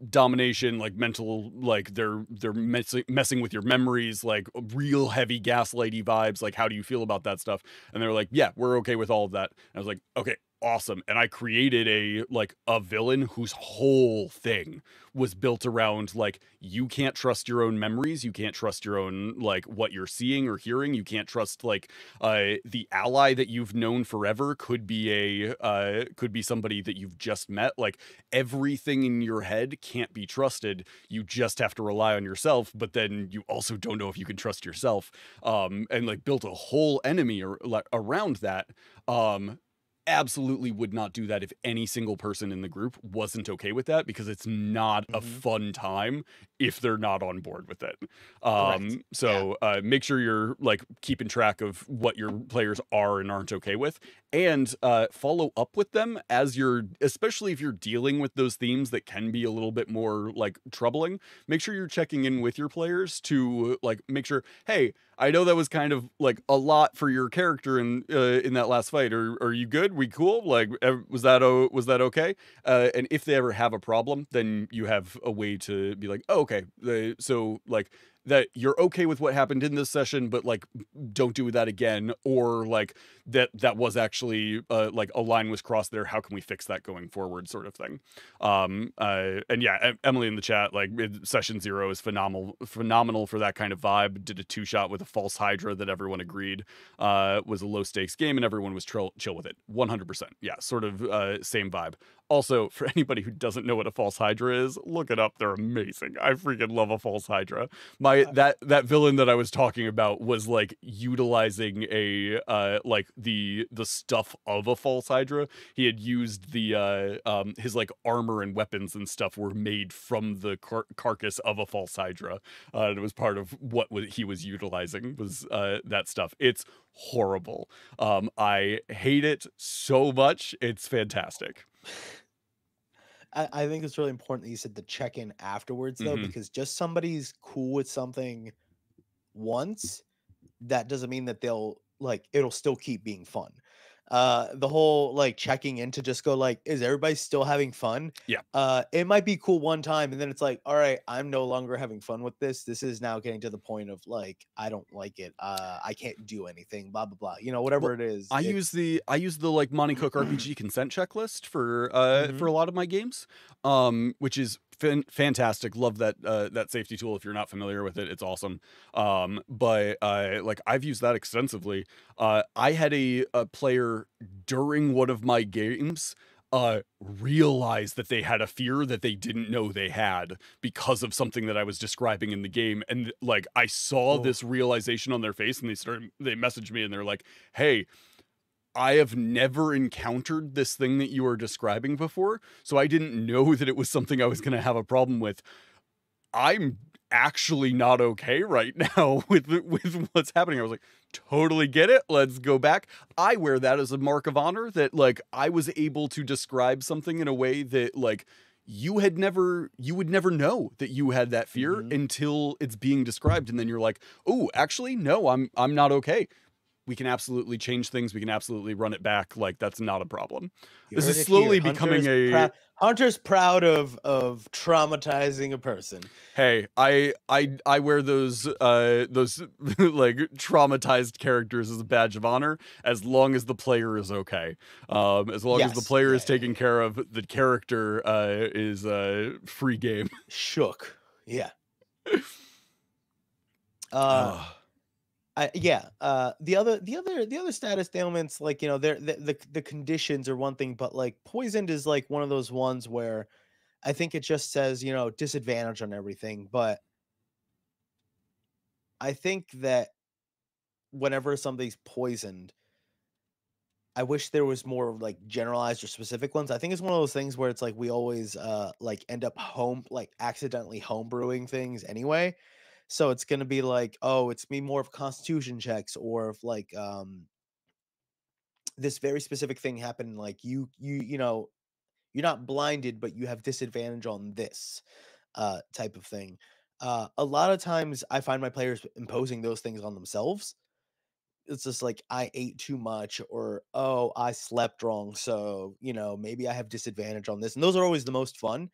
domination, like mental, like they're messing with your memories, like real heavy gaslighty vibes, like how do you feel about that stuff? And they were like, yeah, we're okay with all of that. And I was like, okay, awesome. And I created a villain whose whole thing was built around like, you can't trust your own memories, you can't trust your own like what you're seeing or hearing, you can't trust like the ally that you've known forever could be somebody that you've just met. Like everything in your head can't be trusted, you just have to rely on yourself, but then you also don't know if you can trust yourself. And like built a whole enemy around that. Absolutely would not do that if any single person in the group wasn't okay with that, because it's not a Mm-hmm. fun time if they're not on board with it. Correct. Yeah. Make sure you're like keeping track of what your players are and aren't okay with, and follow up with them as you're, especially if you're dealing with those themes that can be a little bit more like troubling. Make sure you're checking in with your players to like make sure, hey, I know that was kind of like a lot for your character in that last fight. Are you good? We cool? Like, was that okay? And if they ever have a problem, then you have a way to be like, oh, okay. So like that you're okay with what happened in this session, but like don't do that again, or like that was actually like a line was crossed there. How can we fix that going forward, sort of thing. And yeah, Emily in the chat, like session 0 is phenomenal for that kind of vibe. Did a 2-shot with a false Hydra that everyone agreed was a low stakes game and everyone was chill with it. 100%. Yeah, sort of same vibe. Also, for anybody who doesn't know what a false Hydra is, look it up. They're amazing. I freaking love a false Hydra. That villain that I was talking about was like utilizing a like the stuff of a false Hydra. He had used the his like armor and weapons and stuff were made from the carcass of a false Hydra. And it was part of what he was utilizing was that stuff. It's horrible. I hate it so much. It's fantastic. I think it's really important that you said the check-in afterwards, though, because just somebody's cool with something once, that doesn't mean that it'll still keep being fun. The whole like checking in to just go like, is everybody still having fun? Yeah. It might be cool one time, and then it's like, all right, I'm no longer having fun with this. This is now getting to the point of like, I don't like it. I can't do anything. Blah blah blah. You know, whatever it is. I use the like Monty Cook RPG consent checklist for a lot of my games, which is fantastic. Love that that safety tool. If you're not familiar with it, it's awesome. But like I've used that extensively. I had a player during one of my games realize that they had a fear that they didn't know they had because of something that I was describing in the game, and like I saw this realization on their face, and they messaged me and they're like, hey, I have never encountered this thing that you are describing before, so I didn't know that it was something I was going to have a problem with. I'm actually not okay right now with what's happening. I was like, totally get it. Let's go back. I wear that as a mark of honor that like I was able to describe something in a way that like you would never know that you had that fear until it's being described, and then you're like, oh, actually no, I'm not okay. We can absolutely change things. We can absolutely run it back. Like that's not a problem. This is slowly becoming Hunter's proud of traumatizing a person. Hey, I wear those like traumatized characters as a badge of honor, as long as the player is okay. As long as the player is taken care of, the character is free game. Shook. Yeah. The other status ailments, like, you know, the conditions are one thing, but like poisoned is like one of those ones where I think it just says, you know, disadvantage on everything. But I think that whenever something's poisoned, I wish there was more like generalized or specific ones. I think it's one of those things where it's like we always like end up accidentally homebrewing things anyway. So it's gonna be like, oh, it's me more of constitution checks, or if like this very specific thing happened, like you know, you're not blinded, but you have disadvantage on this type of thing. A lot of times I find my players imposing those things on themselves. It's just like I ate too much, or oh, I slept wrong, so you know, maybe I have disadvantage on this. And those are always the most fun.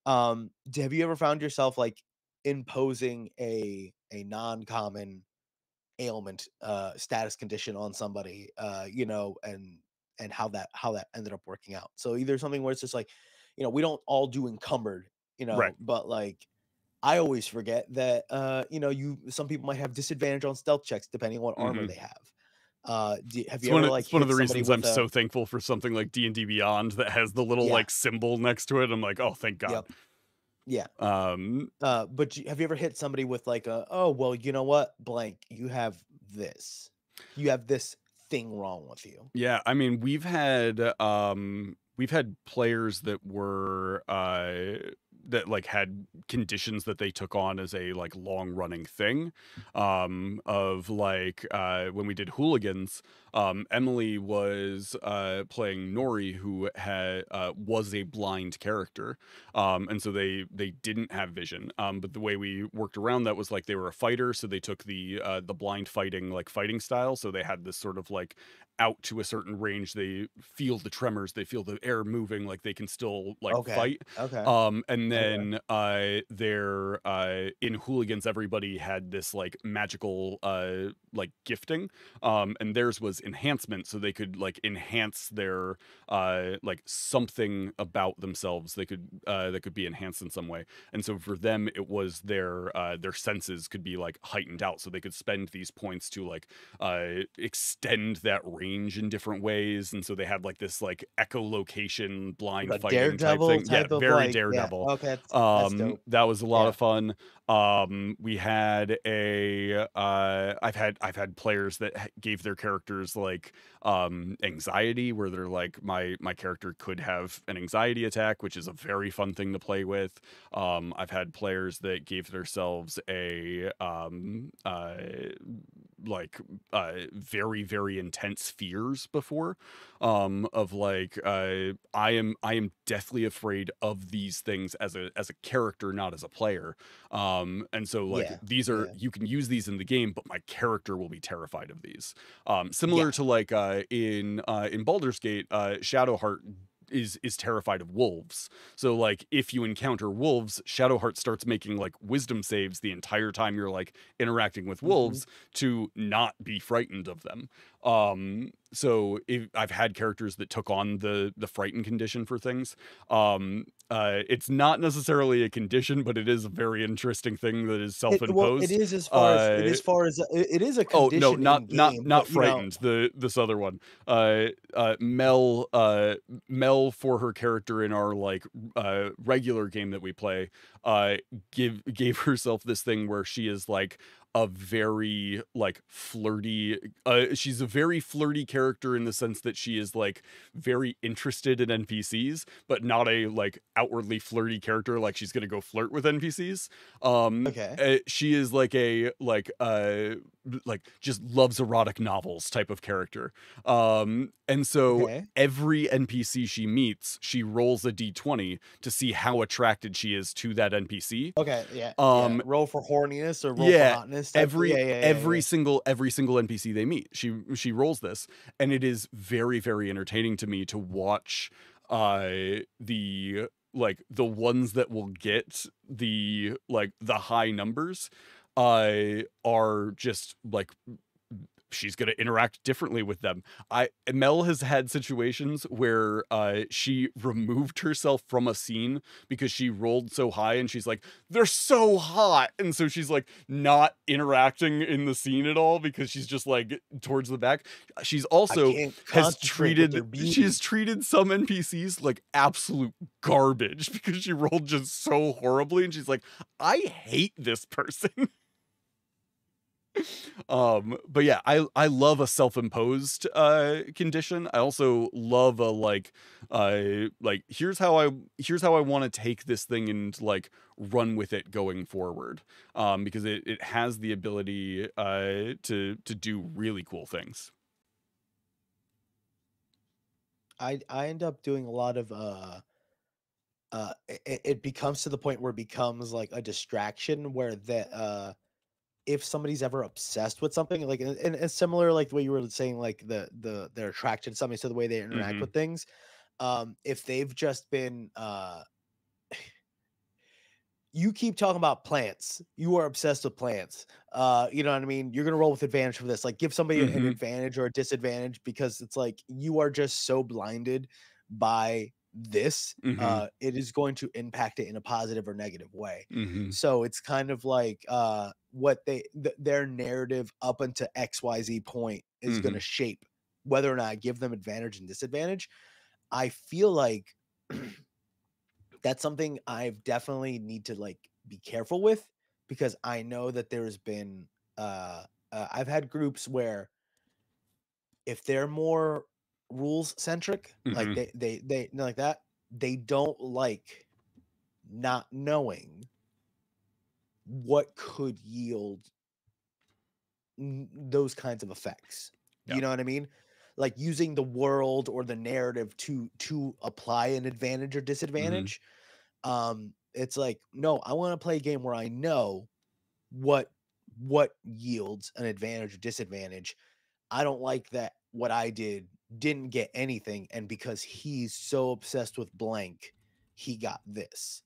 Have you ever found yourself like imposing a non-common ailment status condition on somebody, you know, and how that ended up working out? So either something where it's just like, you know, we don't all do encumbered, you know, Right. but like I always forget that you know, some people might have disadvantage on stealth checks depending on what armor they have. Have you ever like it's one of hit the somebody reasons with I'm so thankful for something like D&D Beyond that has the little like symbol next to it. I'm like, oh, thank God. Yeah. But have you ever hit somebody with like oh, well, you know what, blank, you have this thing wrong with you? Yeah, I mean, we've had players that were that like had conditions that they took on as a like long running thing. Of like when we did hooligans, Emily was playing Nori, who had was a blind character, and so they didn't have vision. But the way we worked around that was like they were a fighter, so they took the blind fighting like fighting style. So they had this sort of like out to a certain range, they feel the tremors, they feel the air moving, like they can still like Okay. fight. Okay. And Okay. then they're in hooligans, everybody had this like magical like gifting, and theirs was enhancement, so they could like enhance their like something about themselves, they could that could be enhanced in some way. And so for them it was their senses could be like heightened out, so they could spend these points to like extend that range in different ways. And so they had like this like echolocation blind Like a fighting type Daredevil thing. Yeah, type of very like, yeah. Daredevil. Okay, that's dope. That was a lot Yeah. of fun. We had a I've had players that gave their characters like anxiety, where they're like my character could have an anxiety attack, which is a very fun thing to play with. I've had players that gave themselves a like very very intense fears before, of like I am deathly afraid of these things as a character, not as a player. And so like Yeah. these are, Yeah. you can use these in the game, but my character will be terrified of these. Yeah. Similar to like in Baldur's Gate, Shadowheart is terrified of wolves. So like if you encounter wolves, Shadowheart starts making like wisdom saves the entire time you're like interacting with Mhm. wolves to not be frightened of them. So if I've had characters that took on the frightened condition for things. It's not necessarily a condition, but it is a very interesting thing that is Well, it self-imposed. is as far as it is a Oh no, condition in game, not but you know, frightened. This other one. Mel for her character in our like regular game that we play, gave herself this thing where she is like a very like flirty, she's a very flirty character in the sense that she is like very interested in NPCs, but not a like outwardly flirty character like she's gonna go flirt with NPCs. okay. She is like a like just loves erotic novels type of character. And so Okay. every NPC she meets, she rolls a d20 to see how attracted she is to that NPC. Okay. Yeah. Yeah. Um, Roll for horniness or roll for yeah, hotness type. Yeah. Yeah. Yeah. Yeah. every single NPC they meet, she rolls this, and it is very very entertaining to me to watch the like the ones that will get the like the high numbers are just like she's going to interact differently with them. Mel has had situations where she removed herself from a scene because she rolled so high, and she's like, they're so hot, and so she's like not interacting in the scene at all because she's just like towards the back. She's I also can't has concentrate with their she's beauty. treated some NPCs like absolute garbage because she rolled just so horribly, and she's like, I hate this person. But yeah, I love a self-imposed condition. I also love a like here's how I want to take this thing and like run with it going forward. Because it has the ability to do really cool things. I end up doing a lot of it becomes to the point where it becomes like a distraction where that if somebody's ever obsessed with something like and it's similar like the way you were saying like they're attracted to something, so the way they interact Hmm. with things, if they've just been you keep talking about plants, you are obsessed with plants, you know what I mean, you're gonna roll with advantage for this, like give somebody an Hmm. advantage or a disadvantage because it's like you are just so blinded by this, Hmm. it is going to impact it in a positive or negative way. Hmm. So it's kind of like what their narrative up until XYZ point is going Hmm. to shape whether or not I give them advantage and disadvantage. I feel like that's something I've definitely need to like be careful with because I know that there's been I've had groups where if they're more rules centric, like Hmm. they like that, they don't like not knowing what could yield those kinds of effects. Yeah. You know what I mean? Like using the world or the narrative to apply an advantage or disadvantage. It's like, no, I want to play a game where I know what yields an advantage or disadvantage. I don't like that what I didn't get anything, and because he's so obsessed with blank, he got this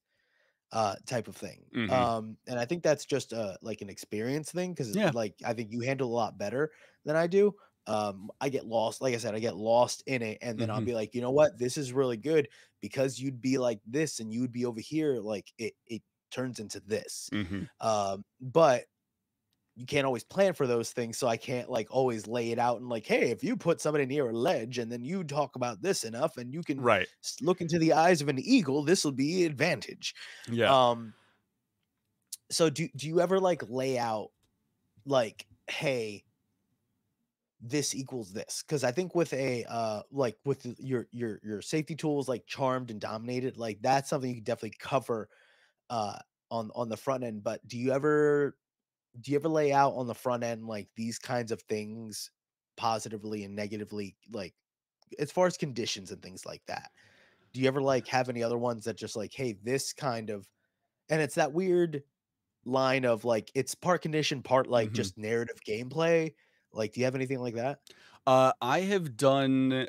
type of thing. And I think that's just like an experience thing, because Yeah. like I think you handle a lot better than I do. I get lost, like I said, I get lost in it, and then I'll be like, you know what, this is really good because you'd be like this and you would be over here, like it turns into this. But you can't always plan for those things, so I can't like always lay it out and like, hey, if you put somebody near a ledge and then you talk about this enough and you can Right. look into the eyes of an eagle, this will be advantage. Yeah. So do you ever like lay out like, hey, this equals this? Because I think with a like with your safety tools like charmed and dominated, like that's something you can definitely cover uh on the front end. But do you ever lay out on the front end like these kinds of things positively and negatively, like as far as conditions and things like that? Do you ever like have any other ones that just like, hey, this kind of, and it's that weird line of like it's part condition, part like just narrative gameplay. Like, do you have anything like that? I've done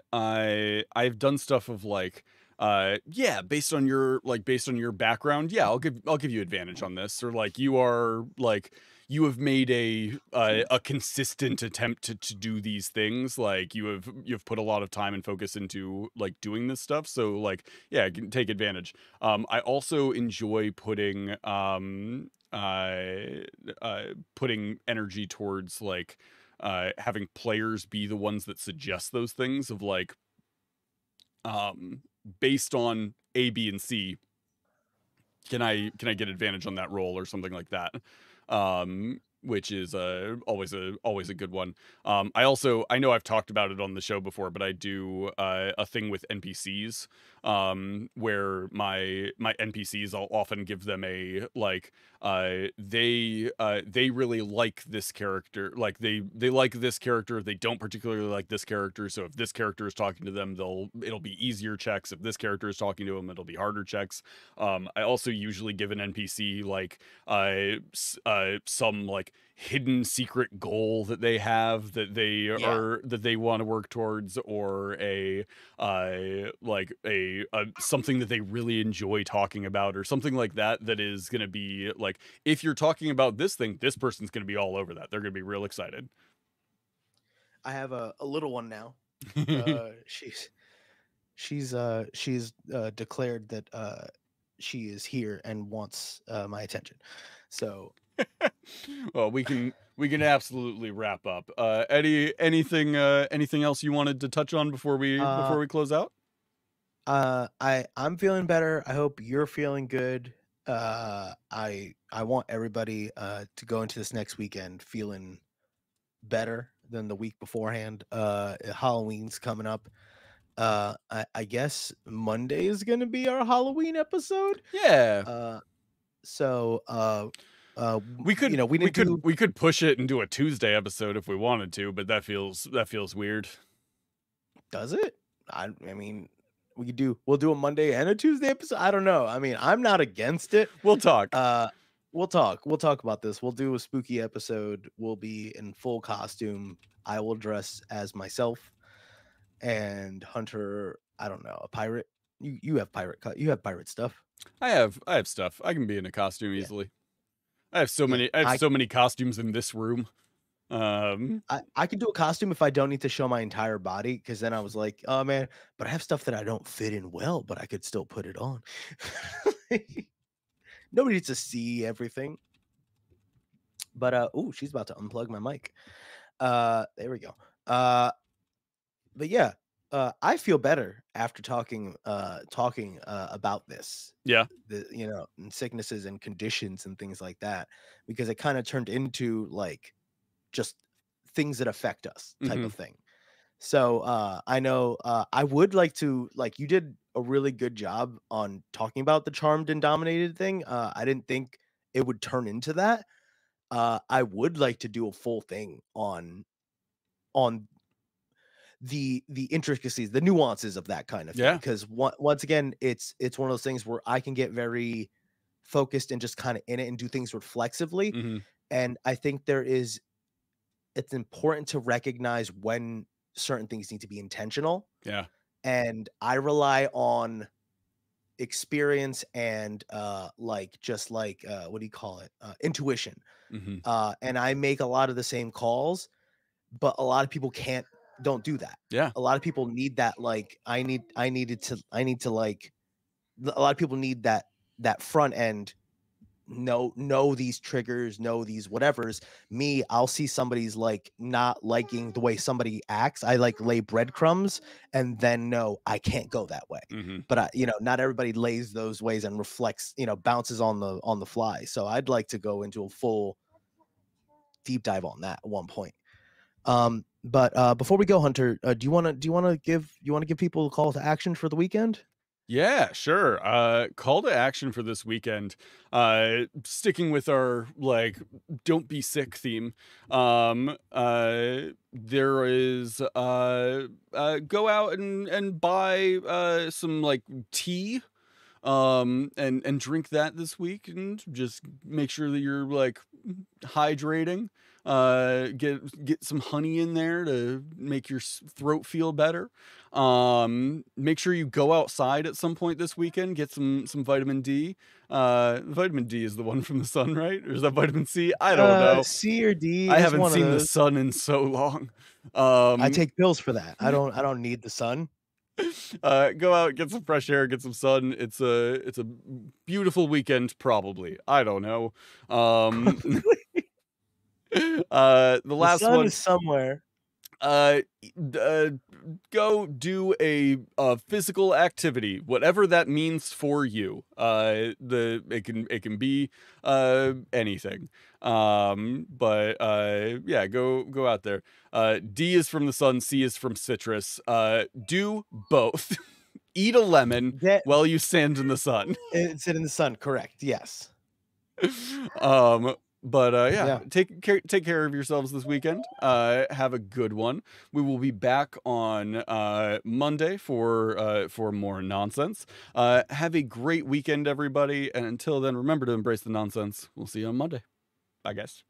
stuff of like yeah, based on your background, yeah, I'll give you advantage on this, or like you are like you have made a consistent attempt to do these things, like you've put a lot of time and focus into like doing this stuff, so like yeah, can take advantage. I also enjoy putting energy towards like having players be the ones that suggest those things of like based on A, B, and C, can I get advantage on that roll or something like that, which is always a good one. I know I've talked about it on the show before, but I do a thing with NPCs, where my NPCs, I'll often give them a like they really like this character, like they like this character, they don't particularly like this character, so if this character is talking to them, it'll be easier checks, if this character is talking to them, it'll be harder checks. I also usually give an NPC like some like hidden secret goal that they have that they want to work towards, or a like a something that they really enjoy talking about, or something like that, that is going to be like, if you're talking about this thing, this person's going to be all over that, they're going to be real excited. I have a little one now. She's declared that she is here and wants my attention. So Well, we can absolutely wrap up. Anything else you wanted to touch on before we close out? I'm feeling better. I hope you're feeling good. I want everybody to go into this next weekend feeling better than the week beforehand. Halloween's coming up. I guess Monday is gonna be our Halloween episode. Yeah. So We could we didn't do. we could push it and do a Tuesday episode if we wanted to, but that feels weird. Does it? I mean, we'll do a Monday and a Tuesday episode. I don't know. I mean, I'm not against it. We'll talk. We'll talk about this. We'll do a spooky episode. We'll be in full costume. I will dress as myself, and Hunter, I don't know, a pirate. You have pirate stuff. I have stuff. I can be in a costume easily. I have so many costumes in this room. I can do a costume if I don't need to show my entire body, because then I was like, oh man, but I have stuff that I don't fit in well, but I could still put it on. Nobody needs to see everything. But she's about to unplug my mic. There we go. But yeah, I feel better after talking about this. Yeah. And sicknesses and conditions and things like that, because it kind of turned into like just things that affect us type of thing. So I know I would like to, like, you did a really good job on talking about the charmed and dominated thing. I didn't think it would turn into that. I would like to do a full thing on the intricacies, the nuances of that kind of thing. Yeah. Because once again, it's one of those things where I can get very focused and just kind of in it and do things reflexively. Hmm. And I think it's important to recognize when certain things need to be intentional. Yeah. And I rely on experience and like just like what do you call it? Intuition. Hmm. And I make a lot of the same calls, but a lot of people don't do that. Yeah. A lot of people need that, like I need to like a lot of people need that front end, know these triggers, know these whatevers. Me, I'll see somebody's like not liking the way somebody acts. I like lay breadcrumbs and then no, I can't go that way. Hmm. But not everybody lays those ways and reflects, bounces on the fly. So I'd like to go into a full deep dive on that at one point. But before we go, Hunter, do you want to give people a call to action for the weekend? Yeah, sure. Call to action for this weekend. Sticking with our like don't be sick theme. There is go out and buy some like tea and drink that this week and just make sure that you're like hydrating. Get some honey in there to make your throat feel better. Make sure you go outside at some point this weekend, get some vitamin D. Vitamin D is the one from the sun, right? Or is that vitamin C? I don't know. C or D I is haven't one of seen the those. sun in so long. I take pills for that. I don't need the sun. Go out, get some fresh air, get some sun. It's a beautiful weekend, probably. I don't know. The The last sun one. is somewhere. Uh, go do a physical activity, whatever that means for you. It can be anything. But yeah, go out there. D is from the sun, C is from citrus. Do both. Eat a lemon Get while you stand in the sun. Sit in the sun, correct? Yes. um but yeah, Yeah. take care of yourselves this weekend. Have a good one. We will be back on Monday for more nonsense. Have a great weekend, everybody, and until then, remember to embrace the nonsense. We'll see you on Monday. Bye, guys.